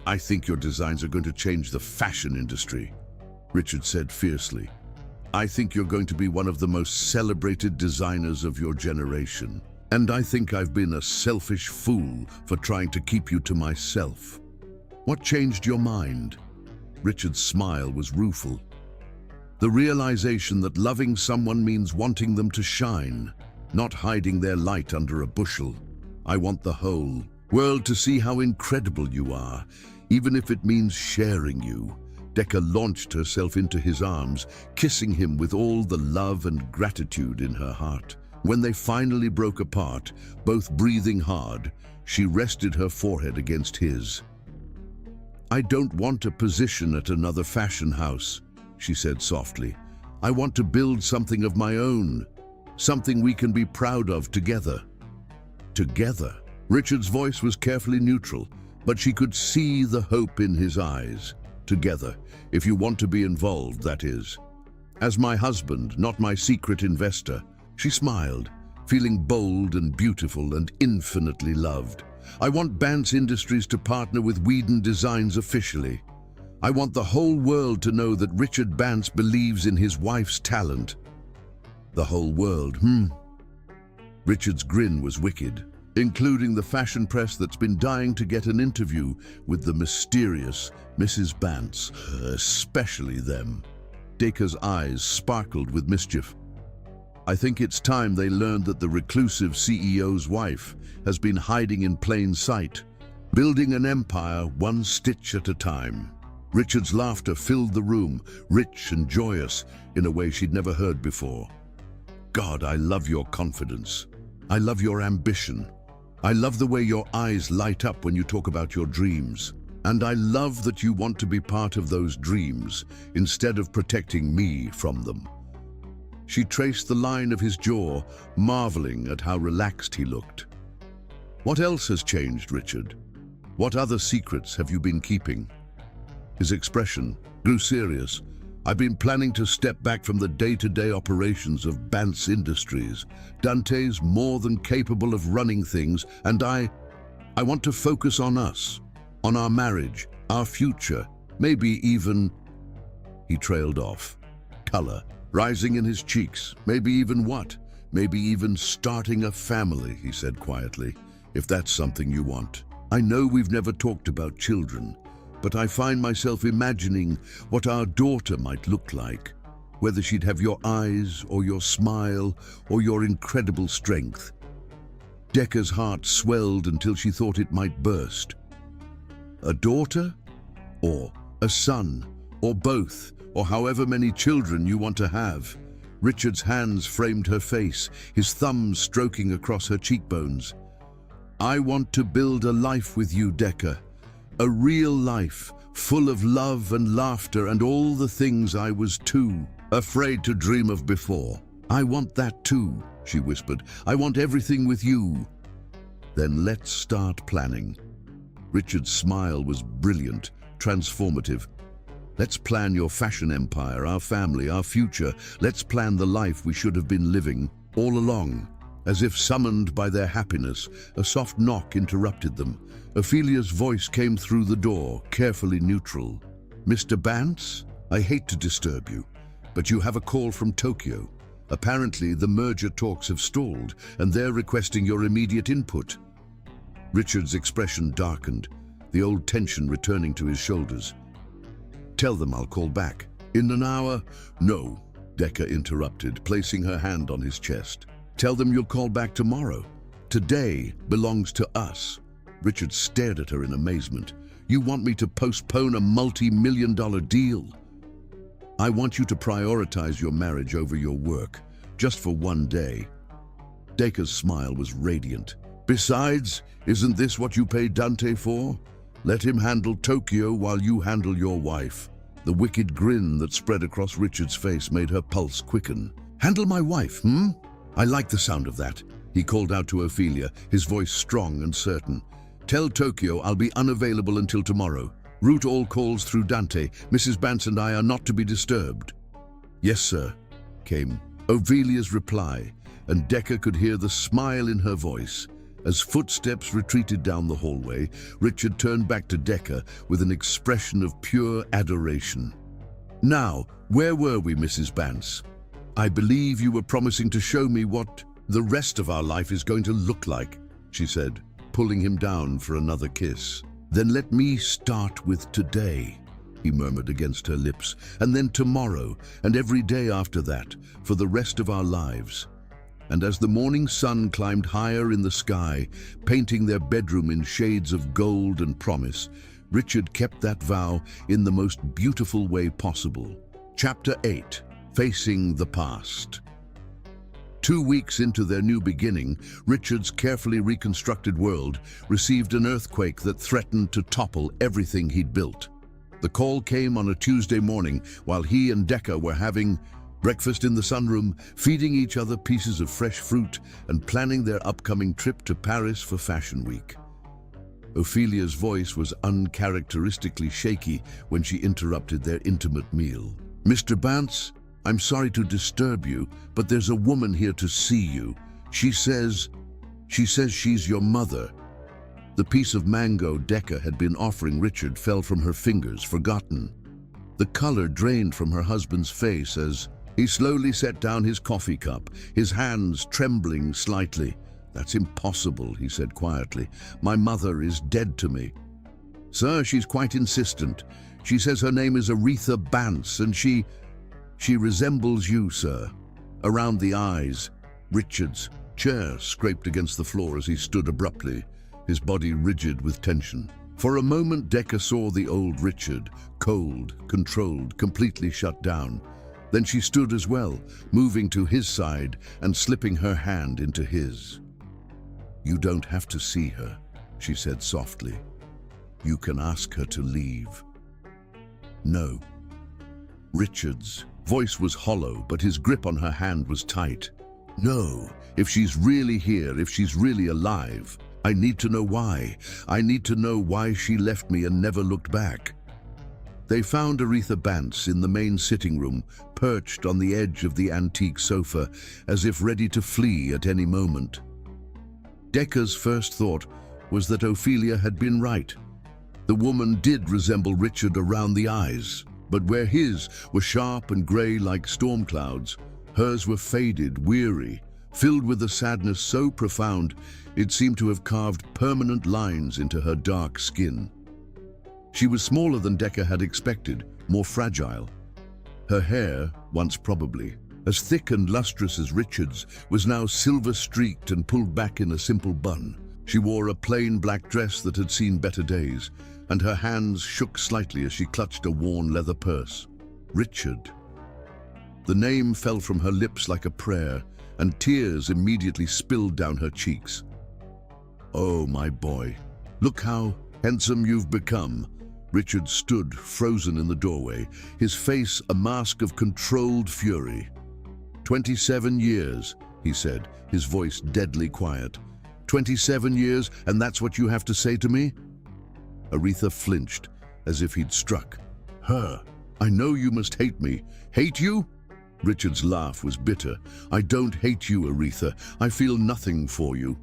"I think your designs are going to change the fashion industry," Richard said fiercely. "I think you're going to be one of the most celebrated designers of your generation. And I think I've been a selfish fool for trying to keep you to myself." "What changed your mind?" Richard's smile was rueful. "The realization that loving someone means wanting them to shine, not hiding their light under a bushel. I want the whole world to see how incredible you are, even if it means sharing you." Decker launched herself into his arms, kissing him with all the love and gratitude in her heart. When they finally broke apart, both breathing hard, she rested her forehead against his. "I don't want a position at another fashion house," she said softly. "I want to build something of my own, something we can be proud of together." Together? Richard's voice was carefully neutral, but she could see the hope in his eyes. "Together, if you want to be involved, that is. As my husband, not my secret investor." She smiled, feeling bold and beautiful and infinitely loved. "I want Bance Industries to partner with Whedon Designs officially. I want the whole world to know that Richard Bance believes in his wife's talent." The whole world, Richard's grin was wicked, including the fashion press that's been dying to get an interview with the mysterious Mrs. Bance, especially them. Decker's eyes sparkled with mischief. "I think it's time they learned that the reclusive CEO's wife has been hiding in plain sight, building an empire one stitch at a time." Richard's laughter filled the room, rich and joyous in a way she'd never heard before. God, I love your confidence. I love your ambition. I love the way your eyes light up when you talk about your dreams. And I love that you want to be part of those dreams instead of protecting me from them. She traced the line of his jaw, marveling at how relaxed he looked. What else has changed, Richard? What other secrets have you been keeping? His expression grew serious. I've been planning to step back from the day-to-day operations of Bance Industries. Dante's more than capable of running things, and I want to focus on us, on our marriage, our future, maybe even... He trailed off, color rising in his cheeks. Maybe even what? Maybe even starting a family, he said quietly, if that's something you want. I know we've never talked about children, but I find myself imagining what our daughter might look like, whether she'd have your eyes or your smile or your incredible strength. Decca's heart swelled until she thought it might burst. A daughter? Or a son? Or both? Or however many children you want to have? Richard's hands framed her face, his thumbs stroking across her cheekbones. I want to build a life with you, Decca. A real life, full of love and laughter and all the things I was too afraid to dream of before. I want that too, she whispered. I want everything with you. Then let's start planning. Richard's smile was brilliant, transformative. Let's plan your fashion empire, our family, our future. Let's plan the life we should have been living all along. As if summoned by their happiness, a soft knock interrupted them. Ophelia's voice came through the door, carefully neutral. Mr. Bance, I hate to disturb you, but you have a call from Tokyo. Apparently, the merger talks have stalled, and they're requesting your immediate input. Richard's expression darkened, the old tension returning to his shoulders. Tell them I'll call back. In an hour? No, Decca interrupted, placing her hand on his chest. Tell them you'll call back tomorrow. Today belongs to us. Richard stared at her in amazement. You want me to postpone a multi-million-dollar deal? I want you to prioritize your marriage over your work, just for one day. Decca's smile was radiant. Besides, isn't this what you paid Dante for? Let him handle Tokyo while you handle your wife. The wicked grin that spread across Richard's face made her pulse quicken. Handle my wife, I like the sound of that, he called out to Ophelia, his voice strong and certain. Tell Tokyo I'll be unavailable until tomorrow. Route all calls through Dante. Mrs. Bance and I are not to be disturbed. Yes, sir, came Ophelia's reply, and Decca could hear the smile in her voice. As footsteps retreated down the hallway, Richard turned back to Decca with an expression of pure adoration. Now, where were we, Mrs. Bance? I believe you were promising to show me what the rest of our life is going to look like, she said, pulling him down for another kiss. Then let me start with today, he murmured against her lips, and then tomorrow, and every day after that, for the rest of our lives. And as the morning sun climbed higher in the sky, painting their bedroom in shades of gold and promise, Richard kept that vow in the most beautiful way possible. Chapter 8. Facing the Past. 2 weeks into their new beginning, Richard's carefully reconstructed world received an earthquake that threatened to topple everything he'd built. The call came on a Tuesday morning while he and Decca were having breakfast in the sunroom, feeding each other pieces of fresh fruit and planning their upcoming trip to Paris for Fashion Week. Ophelia's voice was uncharacteristically shaky when she interrupted their intimate meal. Mr. Bance, I'm sorry to disturb you, but there's a woman here to see you. She says she's your mother. The piece of mango Decca had been offering Richard fell from her fingers, forgotten. The color drained from her husband's face as he slowly set down his coffee cup, his hands trembling slightly. That's impossible, he said quietly. My mother is dead to me. Sir, she's quite insistent. She says her name is Aretha Bance, and she resembles you, sir. Around the eyes. Richard's chair scraped against the floor as he stood abruptly, his body rigid with tension. For a moment, Decca saw the old Richard, cold, controlled, completely shut down. Then she stood as well, moving to his side and slipping her hand into his. "You don't have to see her," she said softly. "You can ask her to leave." "No." Richard's voice was hollow, but his grip on her hand was tight. "No, if she's really here, if she's really alive, I need to know why. I need to know why she left me and never looked back." They found Aretha Bance in the main sitting room, perched on the edge of the antique sofa, as if ready to flee at any moment. Decca's first thought was that Ophelia had been right. The woman did resemble Richard around the eyes, but where his were sharp and grey like storm clouds, hers were faded, weary, filled with a sadness so profound it seemed to have carved permanent lines into her dark skin. She was smaller than Decca had expected, more fragile. Her hair, once probably as thick and lustrous as Richard's, was now silver-streaked and pulled back in a simple bun. She wore a plain black dress that had seen better days, and her hands shook slightly as she clutched a worn leather purse. Richard. The name fell from her lips like a prayer, and tears immediately spilled down her cheeks. "Oh, my boy, look how handsome you've become." Richard stood frozen in the doorway, his face a mask of controlled fury. 27 years, he said, his voice deadly quiet. 27 years, and that's what you have to say to me? Aretha flinched, as if he'd struck her. "I know you must hate me." "Hate you?" Richard's laugh was bitter. "I don't hate you, Aretha. I feel nothing for you.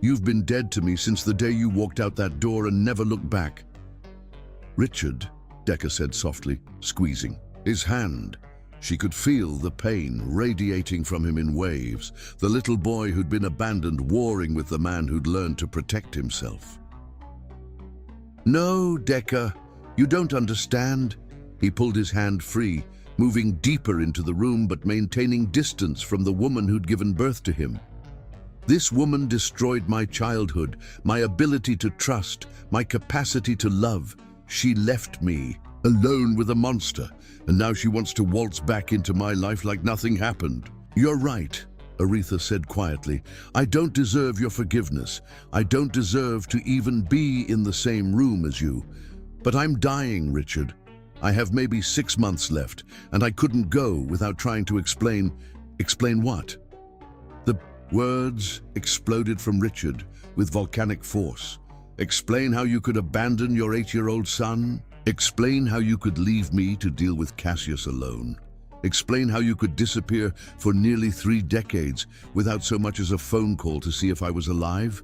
You've been dead to me since the day you walked out that door and never looked back." "Richard," Decca said softly, squeezing his hand. She could feel the pain radiating from him in waves, the little boy who'd been abandoned warring with the man who'd learned to protect himself. "No, Decca, you don't understand." He pulled his hand free, moving deeper into the room but maintaining distance from the woman who'd given birth to him. "This woman destroyed my childhood, my ability to trust, my capacity to love. She left me alone with a monster, and now she wants to waltz back into my life like nothing happened." "You're right," Aretha said quietly. "I don't deserve your forgiveness. I don't deserve to even be in the same room as you. But I'm dying, Richard. I have maybe 6 months left, and I couldn't go without trying to explain." "Explain what?" The words exploded from Richard with volcanic force. "Explain how you could abandon your 8-year-old son? Explain how you could leave me to deal with Cassius alone? Explain how you could disappear for nearly 3 decades without so much as a phone call to see if I was alive?"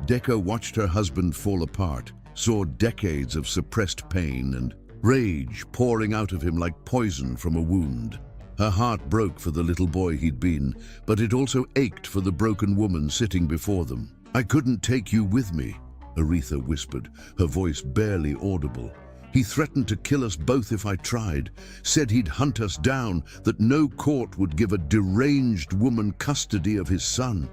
Decca watched her husband fall apart, saw decades of suppressed pain and rage pouring out of him like poison from a wound. Her heart broke for the little boy he'd been, but it also ached for the broken woman sitting before them. "I couldn't take you with me," Aretha whispered, her voice barely audible. "He threatened to kill us both if I tried, said he'd hunt us down, that no court would give a deranged woman custody of his son."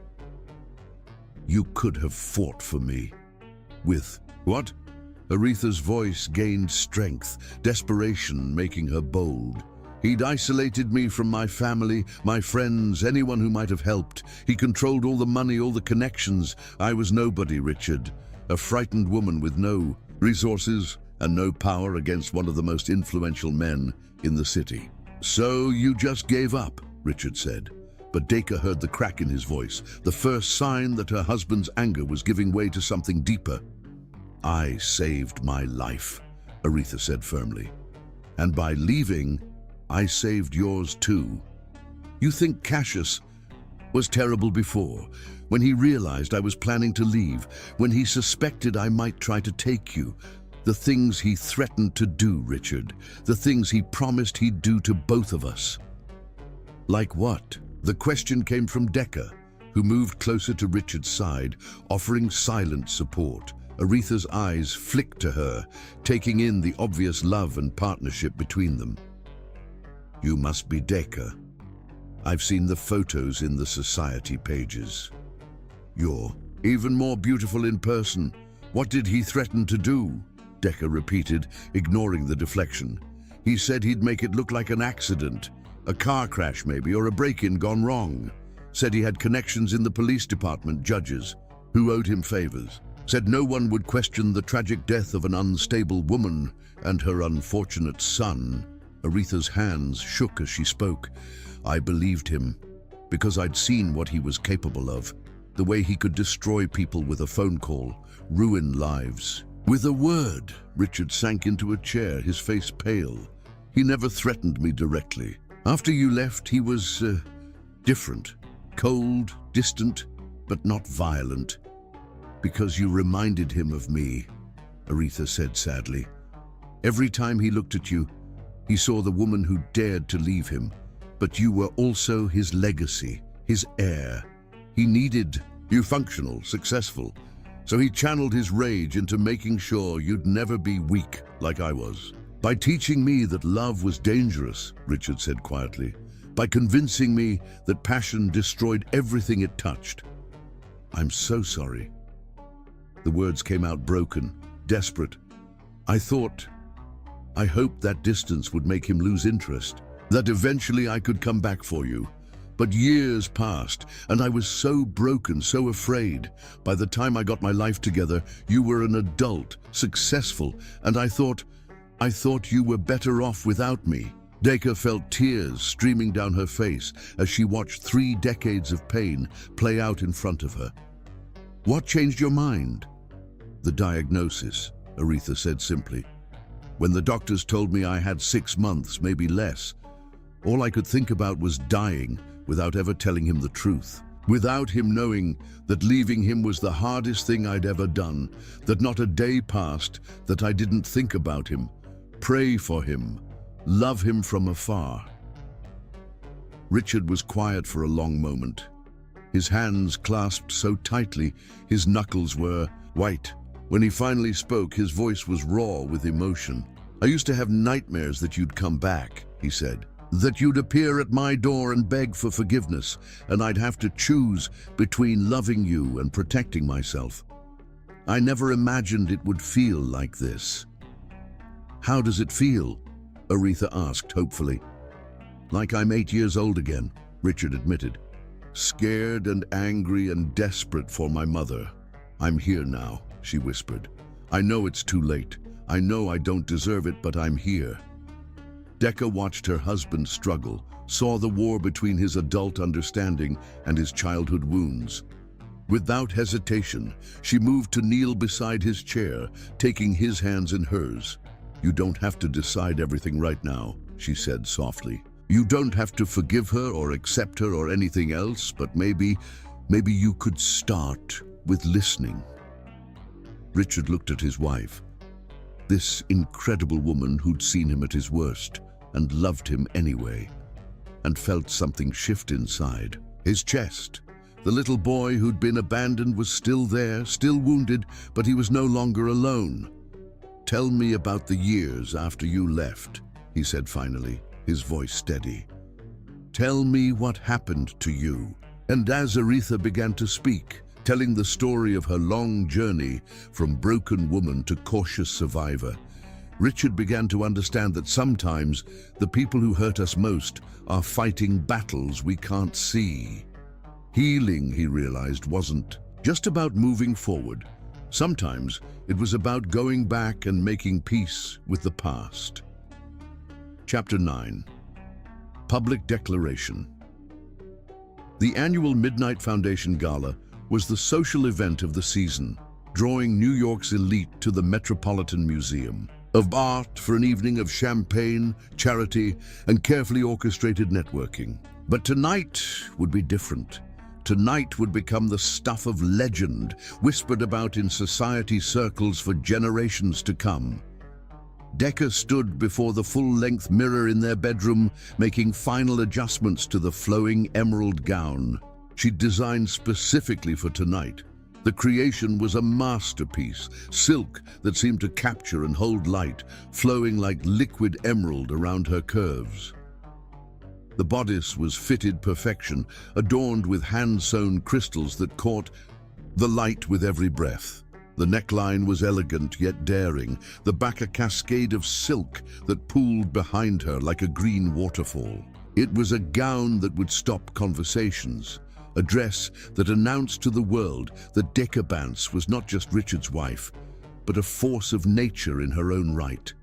"You could have fought for me." "With what?" Aretha's voice gained strength, desperation making her bold. "He'd isolated me from my family, my friends, anyone who might have helped. He controlled all the money, all the connections. I was nobody, Richard. A frightened woman with no resources and no power against one of the most influential men in the city." "So you just gave up," Richard said. But Decca heard the crack in his voice, the first sign that her husband's anger was giving way to something deeper. "I saved my life," Aretha said firmly. "And by leaving, I saved yours too. You think Cassius was terrible before, when he realized I was planning to leave, when he suspected I might try to take you. The things he threatened to do, Richard, the things he promised he'd do to both of us." "Like what?" The question came from Decca, who moved closer to Richard's side, offering silent support. Aretha's eyes flicked to her, taking in the obvious love and partnership between them. "You must be Decca. I've seen the photos in the society pages. You're even more beautiful in person, What did he threaten to do? Decker repeated, ignoring the deflection. He said he'd make it look like an accident, a car crash maybe, or a break-in gone wrong. Said he had connections in the police department, judges, who owed him favors. Said no one would question the tragic death of an unstable woman and her unfortunate son. Aretha's hands shook as she spoke. I believed him, because I'd seen what he was capable of. The way he could destroy people with a phone call, ruin lives. With a word, Richard sank into a chair, his face pale. He never threatened me directly. After you left, he was different. Cold, distant, but not violent. Because you reminded him of me, Aretha said sadly. Every time he looked at you, he saw the woman who dared to leave him. But you were also his legacy, his heir. He needed you functional, successful. So he channeled his rage into making sure you'd never be weak like I was. By teaching me that love was dangerous, Richard said quietly. By convincing me that passion destroyed everything it touched. I'm so sorry. The words came out broken, desperate. I hoped that distance would make him lose interest, that eventually I could come back for you. But years passed, and I was so broken, so afraid. By the time I got my life together, you were an adult, successful, and I thought you were better off without me. Dacre felt tears streaming down her face as she watched 3 decades of pain play out in front of her. What changed your mind? The diagnosis, Aretha said simply. When the doctors told me I had 6 months, maybe less, all I could think about was dying without ever telling him the truth. Without him knowing that leaving him was the hardest thing I'd ever done, that not a day passed that I didn't think about him, pray for him, love him from afar. Richard was quiet for a long moment. His hands clasped so tightly, his knuckles were white. When he finally spoke, his voice was raw with emotion. I used to have nightmares that you'd come back, he said. That you'd appear at my door and beg for forgiveness, and I'd have to choose between loving you and protecting myself. I never imagined it would feel like this. How does it feel? Aretha asked hopefully. Like I'm 8 years old again, Richard admitted. Scared and angry and desperate for my mother. I'm here now, she whispered. I know it's too late. I know I don't deserve it, but I'm here. Decca watched her husband struggle, saw the war between his adult understanding and his childhood wounds. Without hesitation, she moved to kneel beside his chair, taking his hands in hers. You don't have to decide everything right now, she said softly. You don't have to forgive her or accept her or anything else, but maybe you could start with listening. Richard looked at his wife. This incredible woman who'd seen him at his worst and loved him anyway, and felt something shift inside. His chest. The little boy who'd been abandoned was still there, still wounded, but he was no longer alone. Tell me about the years after you left, he said finally, his voice steady. Tell me what happened to you. And as Aretha began to speak, telling the story of her long journey from broken woman to cautious survivor, Richard began to understand that sometimes the people who hurt us most are fighting battles we can't see. Healing, he realized, wasn't just about moving forward. Sometimes it was about going back and making peace with the past. Chapter 9. Public Declaration. The annual Midnight Foundation Gala was the social event of the season, drawing New York's elite to the Metropolitan Museum of Art for an evening of champagne, charity, and carefully orchestrated networking. But tonight would be different. Tonight would become the stuff of legend, whispered about in society circles for generations to come. Decca stood before the full-length mirror in their bedroom, making final adjustments to the flowing emerald gown she'd designed specifically for tonight. The creation was a masterpiece, silk that seemed to capture and hold light, flowing like liquid emerald around her curves. The bodice was fitted perfection, adorned with hand-sewn crystals that caught the light with every breath. The neckline was elegant yet daring, the back a cascade of silk that pooled behind her like a green waterfall. It was a gown that would stop conversations, a dress that announced to the world that Decca Bance was not just Richard's wife, but a force of nature in her own right.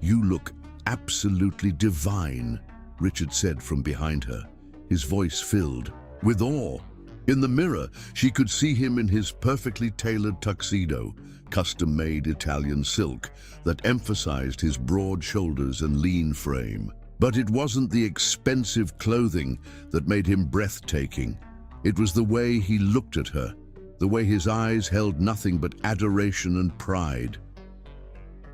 "You look absolutely divine," Richard said from behind her, his voice filled with awe. In the mirror, she could see him in his perfectly tailored tuxedo, custom-made Italian silk that emphasized his broad shoulders and lean frame. But it wasn't the expensive clothing that made him breathtaking. It was the way he looked at her, the way his eyes held nothing but adoration and pride.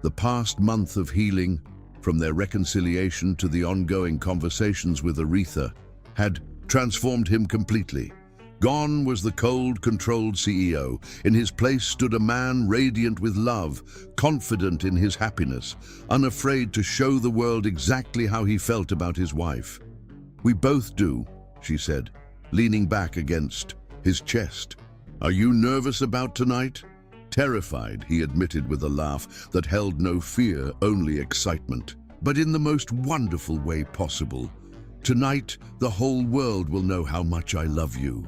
The past month of healing, from their reconciliation to the ongoing conversations with Aretha, had transformed him completely. Gone was the cold, controlled CEO. In his place stood a man radiant with love, confident in his happiness, unafraid to show the world exactly how he felt about his wife. "We both do," she said, leaning back against his chest. "Are you nervous about tonight?" "Terrified," he admitted with a laugh that held no fear, only excitement. "But in the most wonderful way possible. Tonight, the whole world will know how much I love you."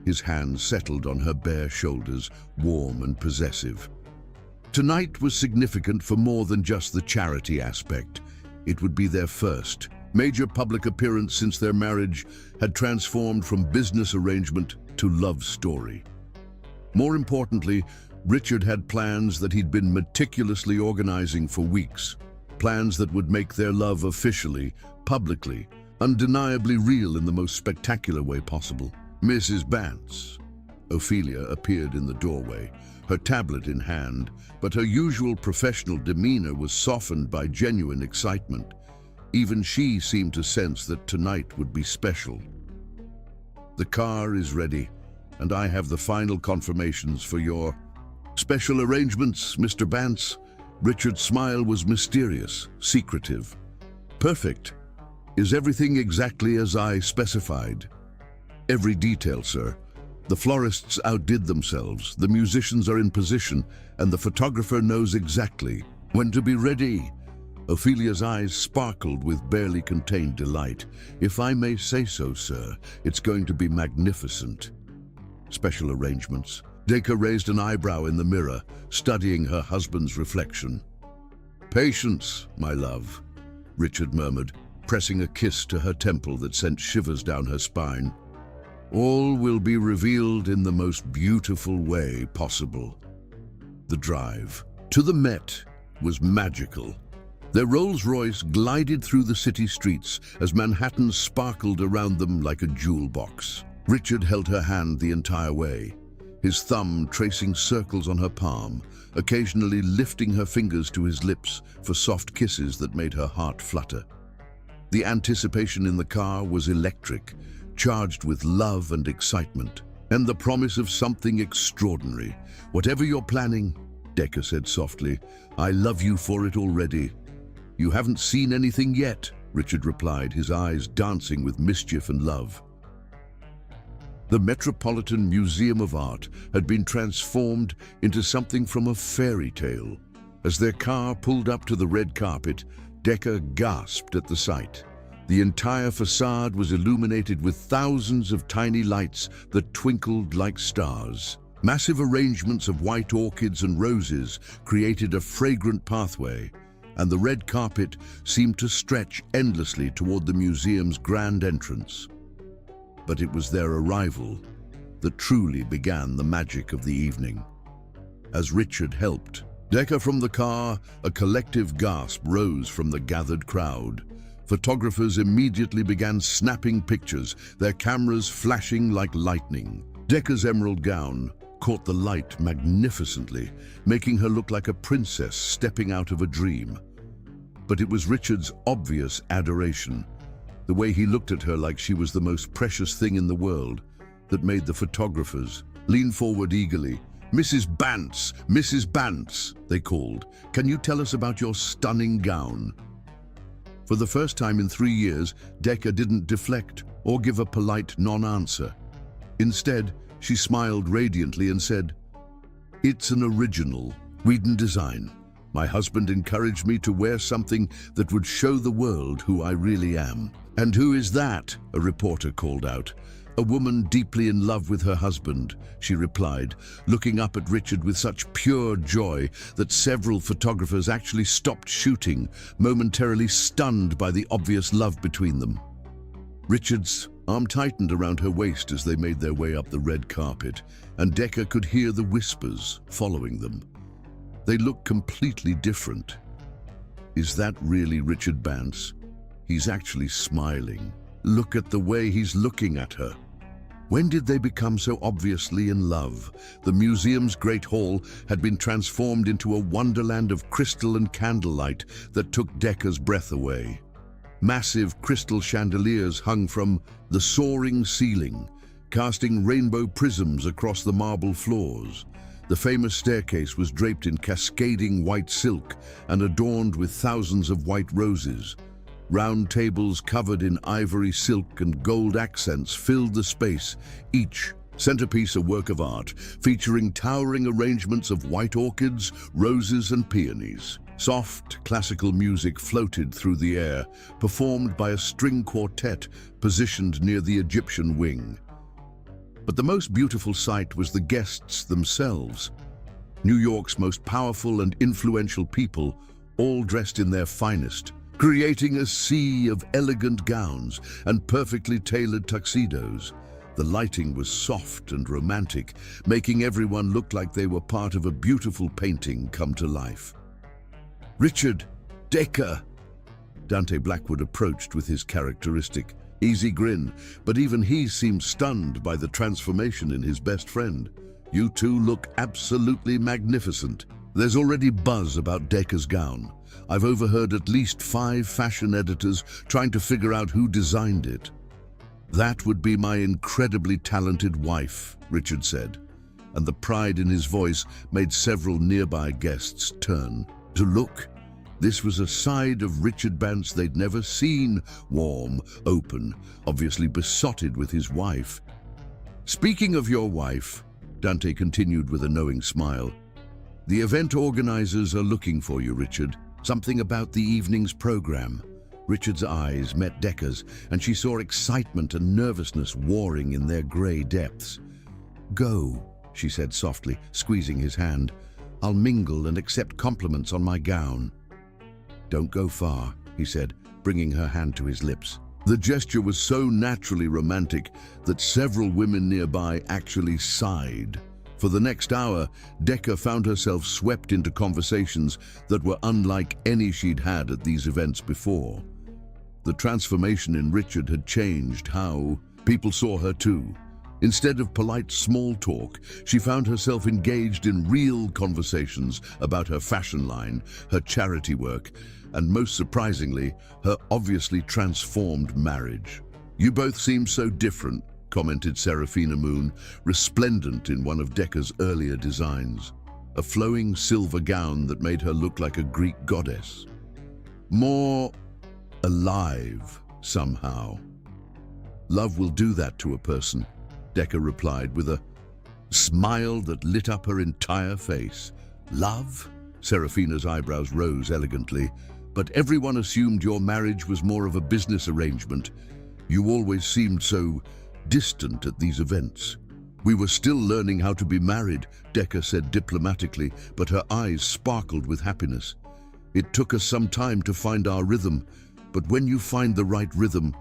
His hand settled on her bare shoulders, warm and possessive. Tonight was significant for more than just the charity aspect. It would be their first major public appearance since their marriage had transformed from business arrangement to love story. More importantly, Richard had plans that he'd been meticulously organizing for weeks. Plans that would make their love officially, publicly, undeniably real in the most spectacular way possible. "Mrs. Bance." Ophelia appeared in the doorway, her tablet in hand, but her usual professional demeanor was softened by genuine excitement. Even she seemed to sense that tonight would be special. "The car is ready, and I have the final confirmations for your special arrangements, Mr. Bance." Richard's smile was mysterious, secretive. "Perfect. Is everything exactly as I specified?" "Every detail, sir. The florists outdid themselves, the musicians are in position, and the photographer knows exactly when to be ready." Ophelia's eyes sparkled with barely contained delight. "If I may say so, sir, it's going to be magnificent." "Special arrangements." Decca raised an eyebrow in the mirror, studying her husband's reflection. "Patience, my love," Richard murmured, pressing a kiss to her temple that sent shivers down her spine. "All will be revealed in the most beautiful way possible." The drive to the Met was magical. Their Rolls-Royce glided through the city streets as Manhattan sparkled around them like a jewel box. Richard held her hand the entire way, his thumb tracing circles on her palm, occasionally lifting her fingers to his lips for soft kisses that made her heart flutter. The anticipation in the car was electric, charged with love and excitement, and the promise of something extraordinary. "Whatever you're planning," Decca said softly, "I love you for it already." "You haven't seen anything yet," Richard replied, his eyes dancing with mischief and love. The Metropolitan Museum of Art had been transformed into something from a fairy tale. As their car pulled up to the red carpet, Decca gasped at the sight. The entire facade was illuminated with thousands of tiny lights that twinkled like stars. Massive arrangements of white orchids and roses created a fragrant pathway, and the red carpet seemed to stretch endlessly toward the museum's grand entrance. But it was their arrival that truly began the magic of the evening. As Richard helped Decca from the car, a collective gasp rose from the gathered crowd. Photographers immediately began snapping pictures, their cameras flashing like lightning. Decca's emerald gown caught the light magnificently, making her look like a princess stepping out of a dream. But it was Richard's obvious adoration, the way he looked at her like she was the most precious thing in the world, that made the photographers lean forward eagerly. "Mrs. Bance, Mrs. Bance," they called. "Can you tell us about your stunning gown?" For the first time in 3 years, Decca didn't deflect or give a polite non-answer. Instead, she smiled radiantly and said, It's an original Whedon design. My husband encouraged me to wear something that would show the world who I really am. And who is that? A reporter called out. A woman deeply in love with her husband, she replied, looking up at Richard with such pure joy that several photographers actually stopped shooting, momentarily stunned by the obvious love between them. Richard's arm tightened around her waist as they made their way up the red carpet, and Decca could hear the whispers following them. They looked completely different. Is that really Richard Bance? He's actually smiling. Look at the way he's looking at her. When did they become so obviously in love? The museum's great hall had been transformed into a wonderland of crystal and candlelight that took Decca's breath away. Massive crystal chandeliers hung from the soaring ceiling, casting rainbow prisms across the marble floors. The famous staircase was draped in cascading white silk and adorned with thousands of white roses. Round tables covered in ivory silk and gold accents filled the space, each centerpiece a work of art, featuring towering arrangements of white orchids, roses and peonies. Soft, classical music floated through the air, performed by a string quartet positioned near the Egyptian wing. But the most beautiful sight was the guests themselves. New York's most powerful and influential people, all dressed in their finest, creating a sea of elegant gowns and perfectly tailored tuxedos. The lighting was soft and romantic, making everyone look like they were part of a beautiful painting come to life. Richard, Decca! Dante Blackwood approached with his characteristic, easy grin, but even he seemed stunned by the transformation in his best friend. You two look absolutely magnificent. There's already buzz about Decca's gown. I've overheard at least 5 fashion editors trying to figure out who designed it. That would be my incredibly talented wife, Richard said, and the pride in his voice made several nearby guests turn to look. This was a side of Richard Bance they'd never seen, warm, open, obviously besotted with his wife. Speaking of your wife, Dante continued with a knowing smile, the event organizers are looking for you, Richard. Something about the evening's program. Richard's eyes met Decca's, and she saw excitement and nervousness warring in their grey depths. Go, she said softly, squeezing his hand. I'll mingle and accept compliments on my gown. Don't go far, he said, bringing her hand to his lips. The gesture was so naturally romantic that several women nearby actually sighed. For the next hour, Decca found herself swept into conversations that were unlike any she'd had at these events before. The transformation in Richard had changed how people saw her too. Instead of polite small talk, she found herself engaged in real conversations about her fashion line, her charity work, and most surprisingly, her obviously transformed marriage. You both seem so different, commented Serafina Moon, resplendent in one of Decca's earlier designs, a flowing silver gown that made her look like a Greek goddess. More alive, somehow. Love will do that to a person, Decca replied with a smile that lit up her entire face. Love? Serafina's eyebrows rose elegantly. But everyone assumed your marriage was more of a business arrangement. You always seemed so distant at these events. We were still learning how to be married, Decca said diplomatically, but her eyes sparkled with happiness. It took us some time to find our rhythm, but when you find the right rhythm...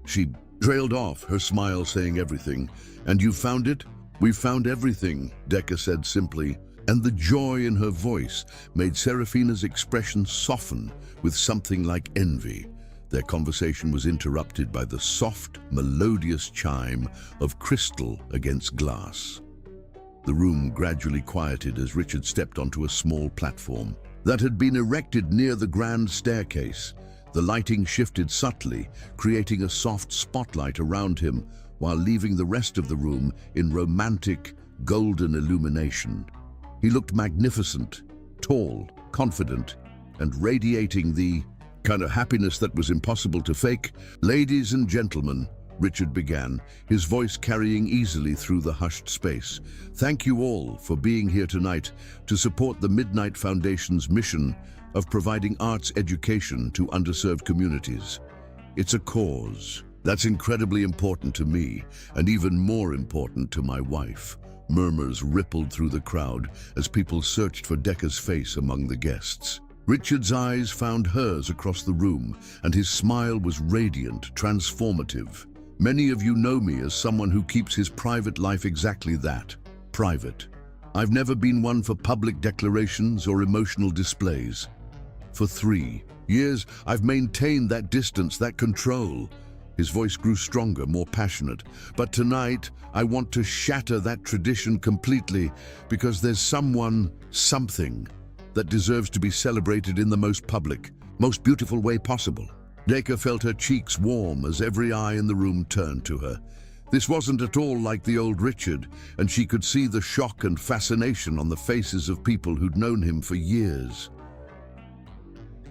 She trailed off, her smile saying everything. And you found it? We found everything, Decca said simply, and the joy in her voice made Serafina's expression soften with something like envy. Their conversation was interrupted by the soft, melodious chime of crystal against glass. The room gradually quieted as Richard stepped onto a small platform that had been erected near the grand staircase. The lighting shifted subtly, creating a soft spotlight around him while leaving the rest of the room in romantic, golden illumination. He looked magnificent, tall, confident, and radiating the kind of happiness that was impossible to fake. Ladies and gentlemen, Richard began, his voice carrying easily through the hushed space. Thank you all for being here tonight to support the Midnight Foundation's mission of providing arts education to underserved communities. It's a cause that's incredibly important to me, and even more important to my wife. Murmurs rippled through the crowd as people searched for Decca's face among the guests. Richard's eyes found hers across the room, and his smile was radiant, transformative. Many of you know me as someone who keeps his private life exactly that, private. I've never been one for public declarations or emotional displays. For 3 years, I've maintained that distance, that control. His voice grew stronger, more passionate. But tonight, I want to shatter that tradition completely, because there's someone, something, that deserves to be celebrated in the most public, most beautiful way possible. Decca felt her cheeks warm as every eye in the room turned to her. This wasn't at all like the old Richard, and she could see the shock and fascination on the faces of people who'd known him for years.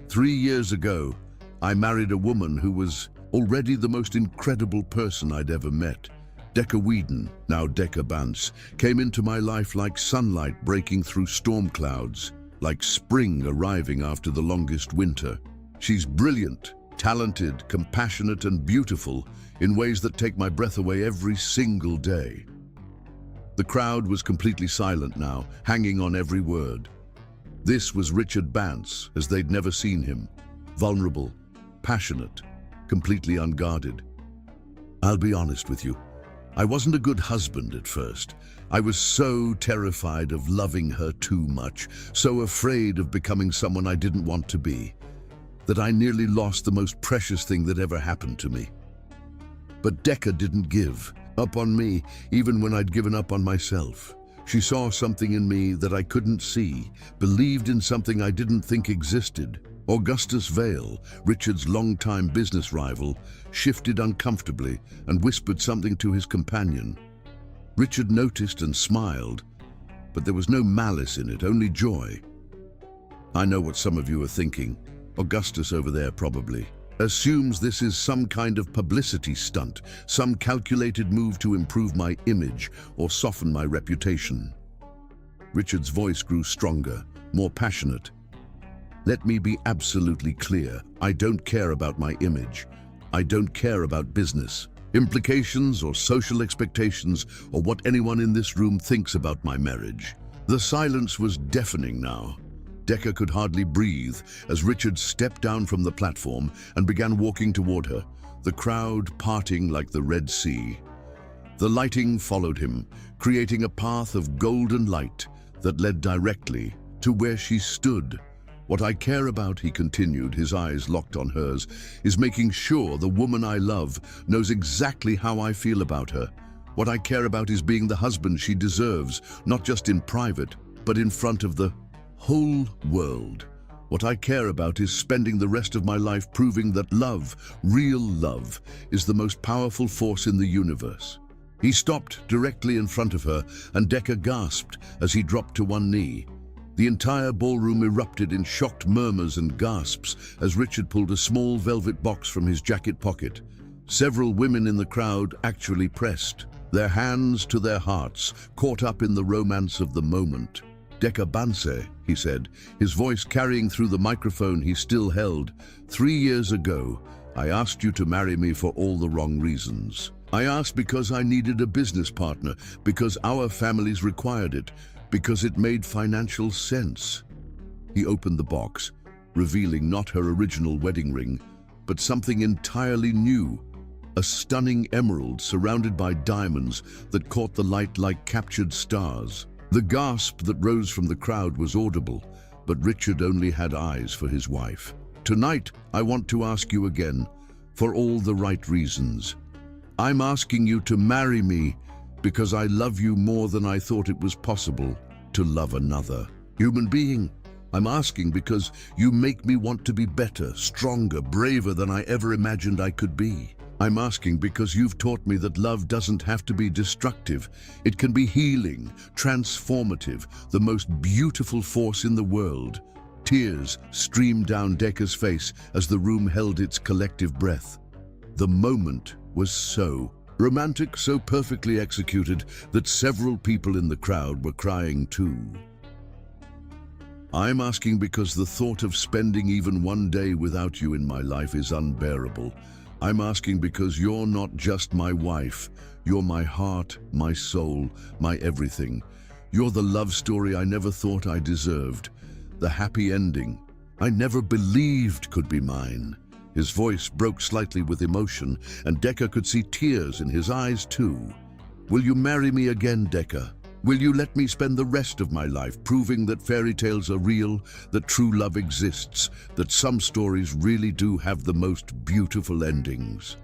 3 years ago, I married a woman who was already the most incredible person I'd ever met. Decca Whedon, now Decca Bance, came into my life like sunlight breaking through storm clouds, like spring arriving after the longest winter. She's brilliant, talented, compassionate, and beautiful in ways that take my breath away every single day. The crowd was completely silent now, hanging on every word. This was Richard Bance, as they'd never seen him. Vulnerable, passionate, completely unguarded. I'll be honest with you. I wasn't a good husband at first. I was so terrified of loving her too much, so afraid of becoming someone I didn't want to be, that I nearly lost the most precious thing that ever happened to me. But Decca didn't give up on me, even when I'd given up on myself. She saw something in me that I couldn't see, believed in something I didn't think existed. Augustus Vale, Richard's longtime business rival, shifted uncomfortably and whispered something to his companion. Richard noticed and smiled, but there was no malice in it, only joy. I know what some of you are thinking. Augustus over there probably assumes this is some kind of publicity stunt, some calculated move to improve my image or soften my reputation. Richard's voice grew stronger, more passionate. Let me be absolutely clear. I don't care about my image. I don't care about business, implications, or social expectations, or what anyone in this room thinks about my marriage. The silence was deafening now. Decca could hardly breathe as Richard stepped down from the platform and began walking toward her, the crowd parting like the Red Sea. The lighting followed him, creating a path of golden light that led directly to where she stood. What I care about, he continued, his eyes locked on hers, is making sure the woman I love knows exactly how I feel about her. What I care about is being the husband she deserves, not just in private, but in front of the whole world. What I care about is spending the rest of my life proving that love, real love, is the most powerful force in the universe. He stopped directly in front of her, and Decca gasped as he dropped to one knee. The entire ballroom erupted in shocked murmurs and gasps as Richard pulled a small velvet box from his jacket pocket. Several women in the crowd actually pressed, their hands to their hearts, caught up in the romance of the moment. Decca Bance, he said, his voice carrying through the microphone he still held. 3 years ago, I asked you to marry me for all the wrong reasons. I asked because I needed a business partner, because our families required it, because it made financial sense. He opened the box, revealing not her original wedding ring, but something entirely new, a stunning emerald surrounded by diamonds that caught the light like captured stars. The gasp that rose from the crowd was audible, but Richard only had eyes for his wife. Tonight, I want to ask you again, for all the right reasons. I'm asking you to marry me because I love you more than I thought it was possible to love another human being. I'm asking because you make me want to be better, stronger, braver than I ever imagined I could be. I'm asking because you've taught me that love doesn't have to be destructive. It can be healing, transformative, the most beautiful force in the world. Tears streamed down Decca's face as the room held its collective breath. The moment was so romantic, so perfectly executed that several people in the crowd were crying too. I'm asking because the thought of spending even one day without you in my life is unbearable. I'm asking because you're not just my wife, you're my heart, my soul, my everything. You're the love story I never thought I deserved, the happy ending I never believed could be mine. His voice broke slightly with emotion, and Decca could see tears in his eyes too. Will you marry me again, Decca? Will you let me spend the rest of my life proving that fairy tales are real, that true love exists, that some stories really do have the most beautiful endings?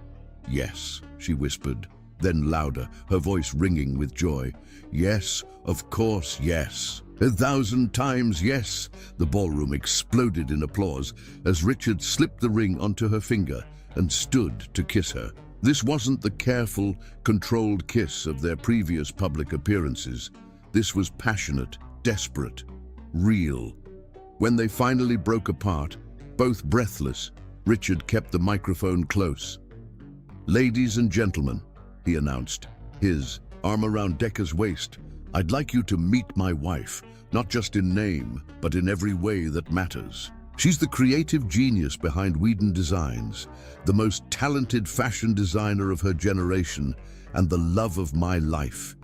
Yes, she whispered, then louder, her voice ringing with joy. Yes, of course, yes. 1,000 times yes. The ballroom exploded in applause as Richard slipped the ring onto her finger and stood to kiss her. This wasn't the careful, controlled kiss of their previous public appearances. This was passionate, desperate, real. When they finally broke apart, both breathless, Richard kept the microphone close. "Ladies and gentlemen," he announced, his arm around Decca's waist, "I'd like you to meet my wife, not just in name, but in every way that matters. She's the creative genius behind Whedon Designs, the most talented fashion designer of her generation, and the love of my life.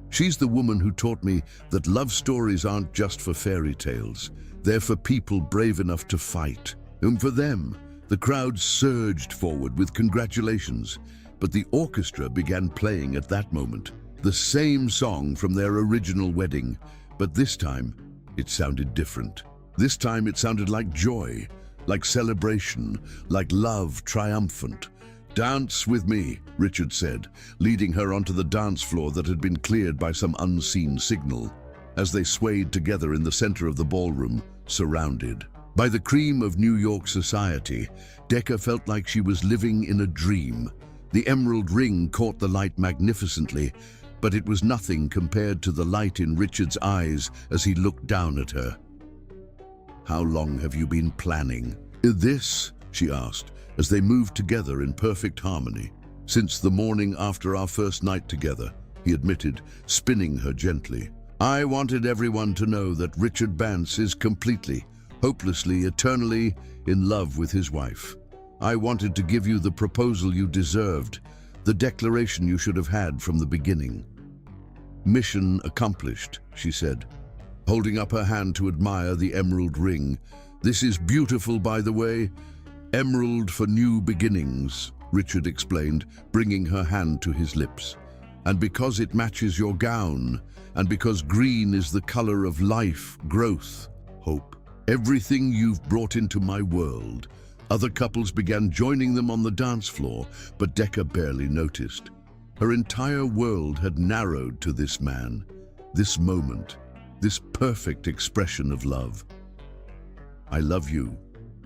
She's the woman who taught me that love stories aren't just for fairy tales. They're for people brave enough to fight." And for them, the crowd surged forward with congratulations, but the orchestra began playing at that moment. The same song from their original wedding, but this time it sounded different. This time it sounded like joy, like celebration, like love triumphant. "Dance with me," Richard said, leading her onto the dance floor that had been cleared by some unseen signal. As they swayed together in the center of the ballroom, surrounded by the cream of New York society, Decca felt like she was living in a dream. The emerald ring caught the light magnificently, but it was nothing compared to the light in Richard's eyes as he looked down at her. "How long have you been planning this?" she asked, as they moved together in perfect harmony. "Since the morning after our first night together," he admitted, spinning her gently. "I wanted everyone to know that Richard Bance is completely, hopelessly, eternally in love with his wife. I wanted to give you the proposal you deserved, the declaration you should have had from the beginning." "Mission accomplished," she said, holding up her hand to admire the emerald ring. "This is beautiful, by the way. Emerald for new beginnings," Richard explained, bringing her hand to his lips. "And because it matches your gown, and because green is the color of life, growth, hope. Everything you've brought into my world." Other couples began joining them on the dance floor, but Decca barely noticed. Her entire world had narrowed to this man, this moment, this perfect expression of love. "I love you,"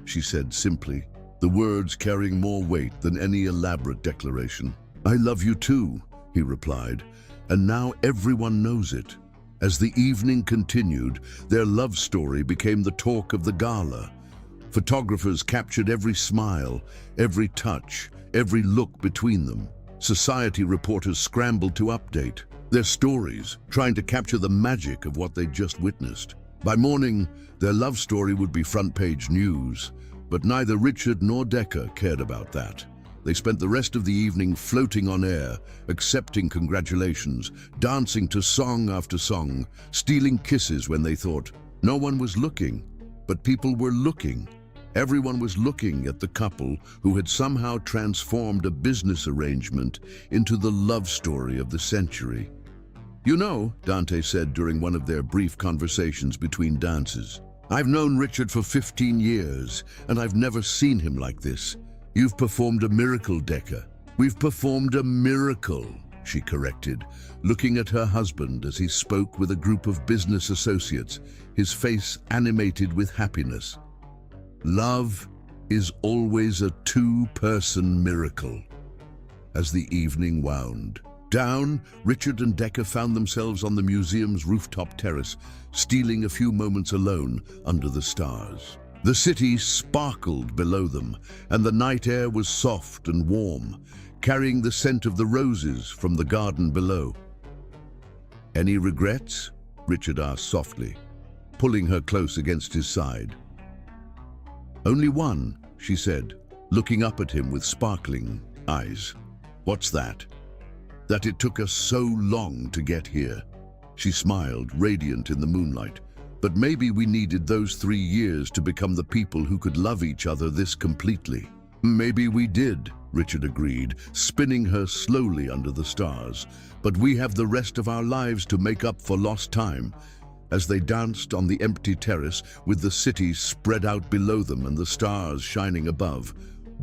she said simply, the words carrying more weight than any elaborate declaration. "I love you too," he replied, and now everyone knows it. As the evening continued, their love story became the talk of the gala. Photographers captured every smile, every touch, every look between them. Society reporters scrambled to update their stories, trying to capture the magic of what they'd just witnessed. By morning, their love story would be front-page news, but neither Richard nor Decca cared about that. They spent the rest of the evening floating on air, accepting congratulations, dancing to song after song, stealing kisses when they thought no one was looking, but people were looking. Everyone was looking at the couple who had somehow transformed a business arrangement into the love story of the century. "You know," Dante said during one of their brief conversations between dances, "I've known Richard for 15 years, and I've never seen him like this. You've performed a miracle, Decca." "We've performed a miracle," she corrected, looking at her husband as he spoke with a group of business associates, his face animated with happiness. "Love is always a two-person miracle." As the evening wound down, Richard and Decca found themselves on the museum's rooftop terrace, stealing a few moments alone under the stars. The city sparkled below them, and the night air was soft and warm, carrying the scent of the roses from the garden below. "Any regrets?" Richard asked softly, pulling her close against his side. "Only one," she said, looking up at him with sparkling eyes. "What's that?" "That it took us so long to get here." She smiled, radiant in the moonlight. "But maybe we needed those 3 years to become the people who could love each other this completely." "Maybe we did," Richard agreed, spinning her slowly under the stars. "But we have the rest of our lives to make up for lost time." As they danced on the empty terrace with the city spread out below them and the stars shining above,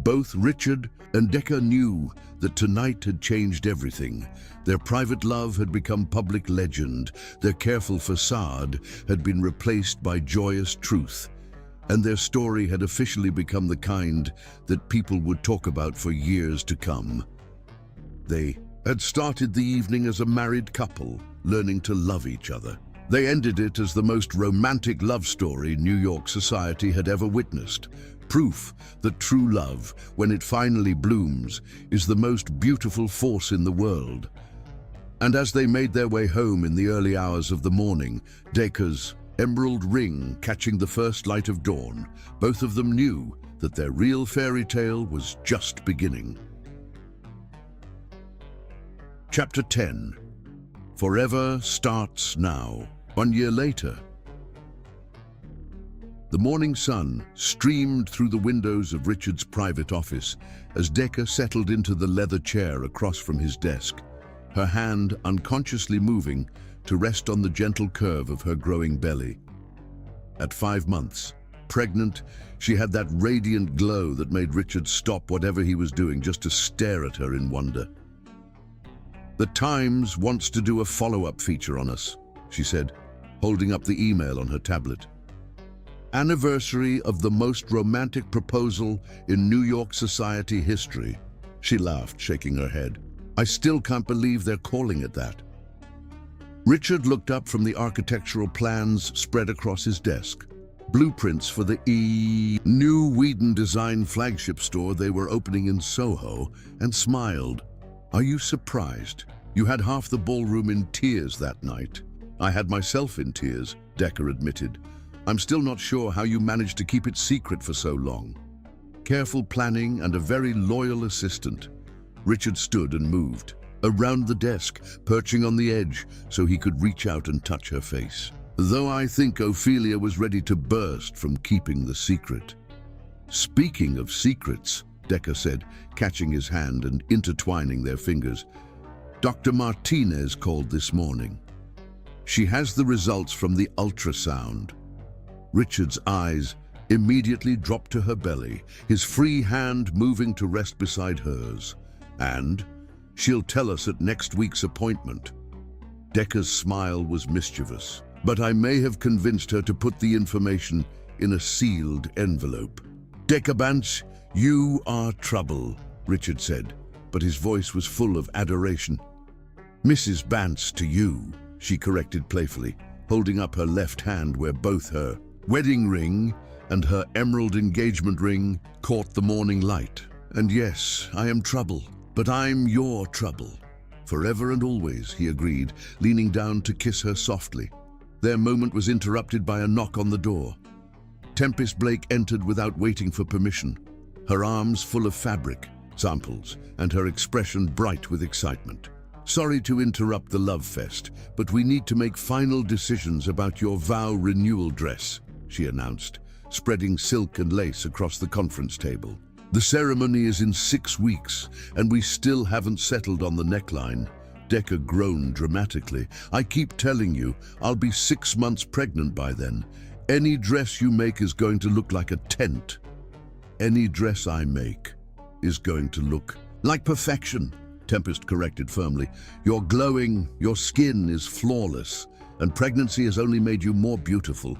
both Richard and Decca knew that tonight had changed everything. Their private love had become public legend, their careful facade had been replaced by joyous truth, and their story had officially become the kind that people would talk about for years to come. They had started the evening as a married couple, learning to love each other. They ended it as the most romantic love story New York society had ever witnessed. Proof that true love, when it finally blooms, is the most beautiful force in the world. And as they made their way home in the early hours of the morning, Decca's emerald ring catching the first light of dawn, both of them knew that their real fairy tale was just beginning. Chapter 10. Forever starts now. 1 year later. The morning sun streamed through the windows of Richard's private office as Decca settled into the leather chair across from his desk, her hand unconsciously moving to rest on the gentle curve of her growing belly. At 5 months, pregnant, she had that radiant glow that made Richard stop whatever he was doing just to stare at her in wonder. "The Times wants to do a follow-up feature on us," she said, holding up the email on her tablet. "Anniversary of the most romantic proposal in New York society history." She laughed, shaking her head. "I still can't believe they're calling it that." Richard looked up from the architectural plans spread across his desk. Blueprints for the new Whedon design flagship store they were opening in Soho, and smiled. "Are you surprised? You had half the ballroom in tears that night." "I had myself in tears," Decca admitted. "I'm still not sure how you managed to keep it secret for so long." Careful planning and a very loyal assistant. Richard stood and moved around the desk, perching on the edge so he could reach out and touch her face. "Though I think Ophelia was ready to burst from keeping the secret." "Speaking of secrets," Decca said, catching his hand and intertwining their fingers, "Dr. Martinez called this morning. She has the results from the ultrasound." Richard's eyes immediately dropped to her belly, his free hand moving to rest beside hers. "And she'll tell us at next week's appointment." Decca's smile was mischievous. "But I may have convinced her to put the information in a sealed envelope." "Decca Bance, you are trouble," Richard said, but his voice was full of adoration. "Mrs. Bance to you," she corrected playfully, holding up her left hand where both her wedding ring and her emerald engagement ring caught the morning light. "And yes, I am trouble, but I'm your trouble. Forever and always," he agreed, leaning down to kiss her softly. Their moment was interrupted by a knock on the door. Tempest Blake entered without waiting for permission, her arms full of fabric samples and her expression bright with excitement. "Sorry to interrupt the love fest, but we need to make final decisions about your vow renewal dress," she announced, spreading silk and lace across the conference table. "The ceremony is in 6 weeks, and we still haven't settled on the neckline." Decca groaned dramatically. "I keep telling you, I'll be 6 months pregnant by then. Any dress you make is going to look like a tent." "Any dress I make is going to look like perfection," Tempest corrected firmly. "You're glowing, your skin is flawless, and pregnancy has only made you more beautiful.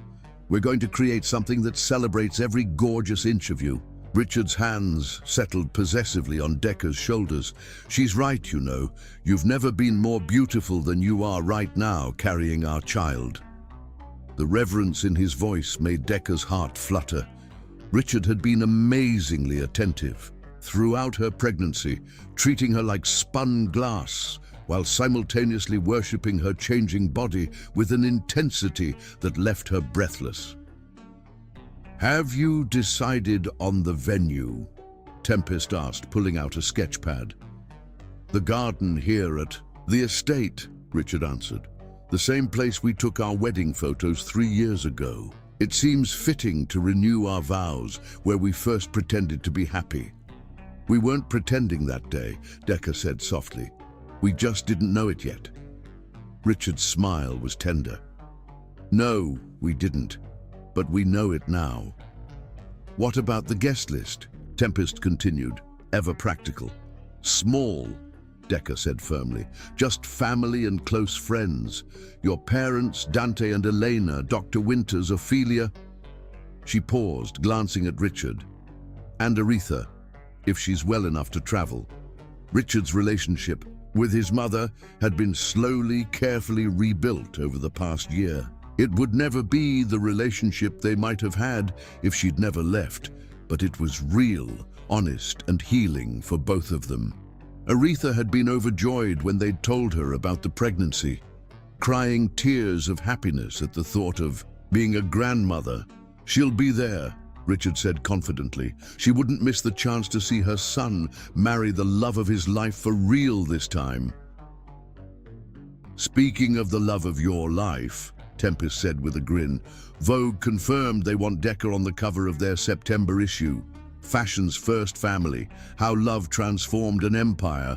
We're going to create something that celebrates every gorgeous inch of you." Richard's hands settled possessively on Decca's shoulders. "She's right, you know. You've never been more beautiful than you are right now, carrying our child." The reverence in his voice made Decca's heart flutter. Richard had been amazingly attentive, throughout her pregnancy, treating her like spun glass, while simultaneously worshipping her changing body with an intensity that left her breathless. "Have you decided on the venue?" Tempest asked, pulling out a sketch pad. "The garden here at the estate," Richard answered. "The same place we took our wedding photos 3 years ago. It seems fitting to renew our vows where we first pretended to be happy." "We weren't pretending that day," Decker said softly. "We just didn't know it yet." Richard's smile was tender. "No, we didn't, but we know it now." "What about the guest list?" Tempest continued, ever practical. "Small," Decker said firmly. "Just family and close friends. Your parents, Dante and Elena, Dr. Winters, Ophelia." She paused, glancing at Richard. "And Aretha, if she's well enough to travel." Richard's relationship with his mother had been slowly, carefully rebuilt over the past year. It would never be the relationship they might have had if she'd never left, but it was real, honest, and healing for both of them. Aretha had been overjoyed when they'd told her about the pregnancy, crying tears of happiness at the thought of being a grandmother. "She'll be there," Richard said confidently. "She wouldn't miss the chance to see her son marry the love of his life for real this time." "Speaking of the love of your life," Tempest said with a grin, "Vogue confirmed they want Decker on the cover of their September issue. Fashion's first family, how love transformed an empire."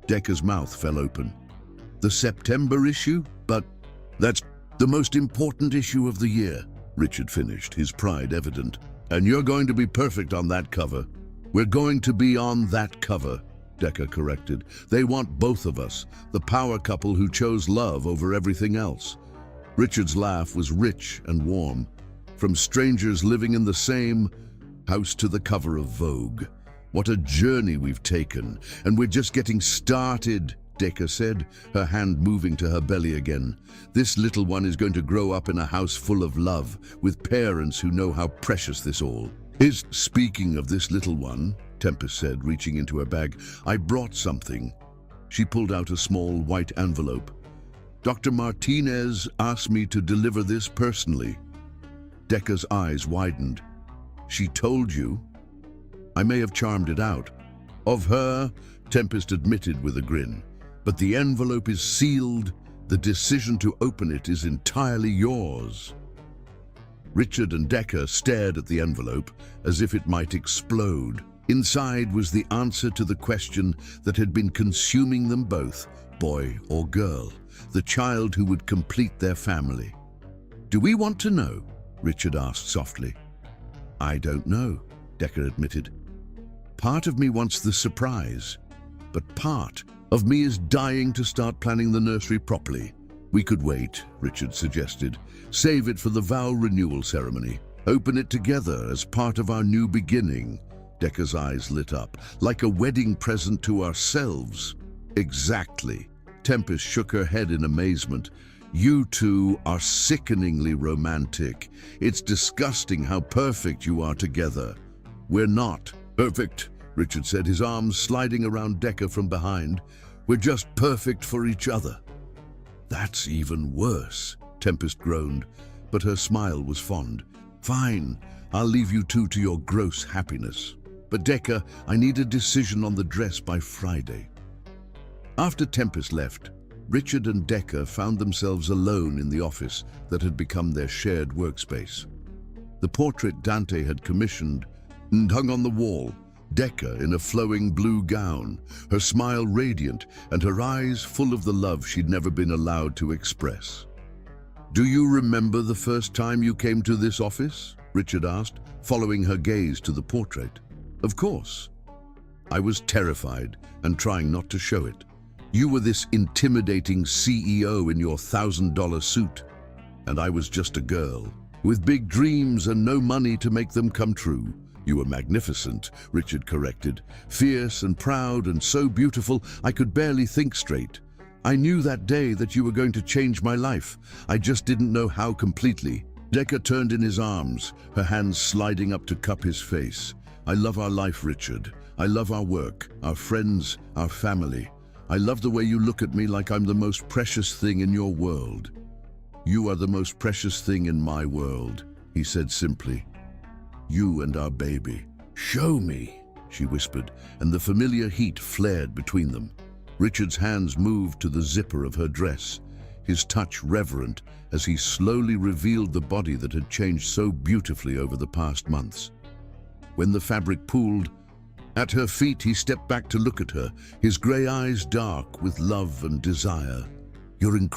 Decker's mouth fell open. "The September issue? But that's the most important issue of the year," Richard finished, his pride evident. "And you're going to be perfect on that cover." "We're going to be on that cover," Decker corrected. "They want both of us, the power couple who chose love over everything else." Richard's laugh was rich and warm. "From strangers living in the same house to the cover of Vogue. What a journey we've taken, and we're just getting started," Decker said, her hand moving to her belly again. "This little one is going to grow up in a house full of love, with parents who know how precious this all is." "Speaking of this little one," Tempest said, reaching into her bag, "I brought something." She pulled out a small white envelope. "Dr. Martinez asked me to deliver this personally." Decker's eyes widened. "She told you?" "I may have charmed it out." "Of her," Tempest admitted with a grin. "But the envelope is sealed. The decision to open it is entirely yours." Richard and Decker stared at the envelope as if it might explode. Inside was the answer to the question that had been consuming them both, boy or girl, the child who would complete their family. "Do we want to know?" Richard asked softly. "I don't know," Decker admitted. "Part of me wants the surprise, but part of me is dying to start planning the nursery properly." "We could wait," Richard suggested. "Save it for the vow renewal ceremony. Open it together as part of our new beginning." Decker's eyes lit up. "Like a wedding present to ourselves." "Exactly." Tempest shook her head in amazement. "You two are sickeningly romantic. It's disgusting how perfect you are together." "We're not perfect," Richard said, his arms sliding around Decker from behind. "We're just perfect for each other." "That's even worse," Tempest groaned, but her smile was fond. "Fine, I'll leave you two to your gross happiness. But Decker, I need a decision on the dress by Friday." After Tempest left, Richard and Decker found themselves alone in the office that had become their shared workspace. The portrait Dante had commissioned and hung on the wall, Decker in a flowing blue gown, her smile radiant and her eyes full of the love she'd never been allowed to express. "Do you remember the first time you came to this office?" Richard asked, following her gaze to the portrait. "Of course." "I was terrified and trying not to show it. You were this intimidating CEO in your $1,000 suit, and I was just a girl, with big dreams and no money to make them come true." "You were magnificent," Richard corrected. "Fierce and proud and so beautiful I could barely think straight. I knew that day that you were going to change my life. I just didn't know how completely." Decker turned in his arms, her hands sliding up to cup his face. I love our life, Richard. I love our work, our friends, our family. I love the way you look at me like I'm the most precious thing in your world. You are the most precious thing in my world, he said simply. You and our baby. Show me, she whispered, and the familiar heat flared between them. Richard's hands moved to the zipper of her dress, his touch reverent as he slowly revealed the body that had changed so beautifully over the past months. When the fabric pooled, at her feet he stepped back to look at her, his grey eyes dark with love and desire. You're incredible.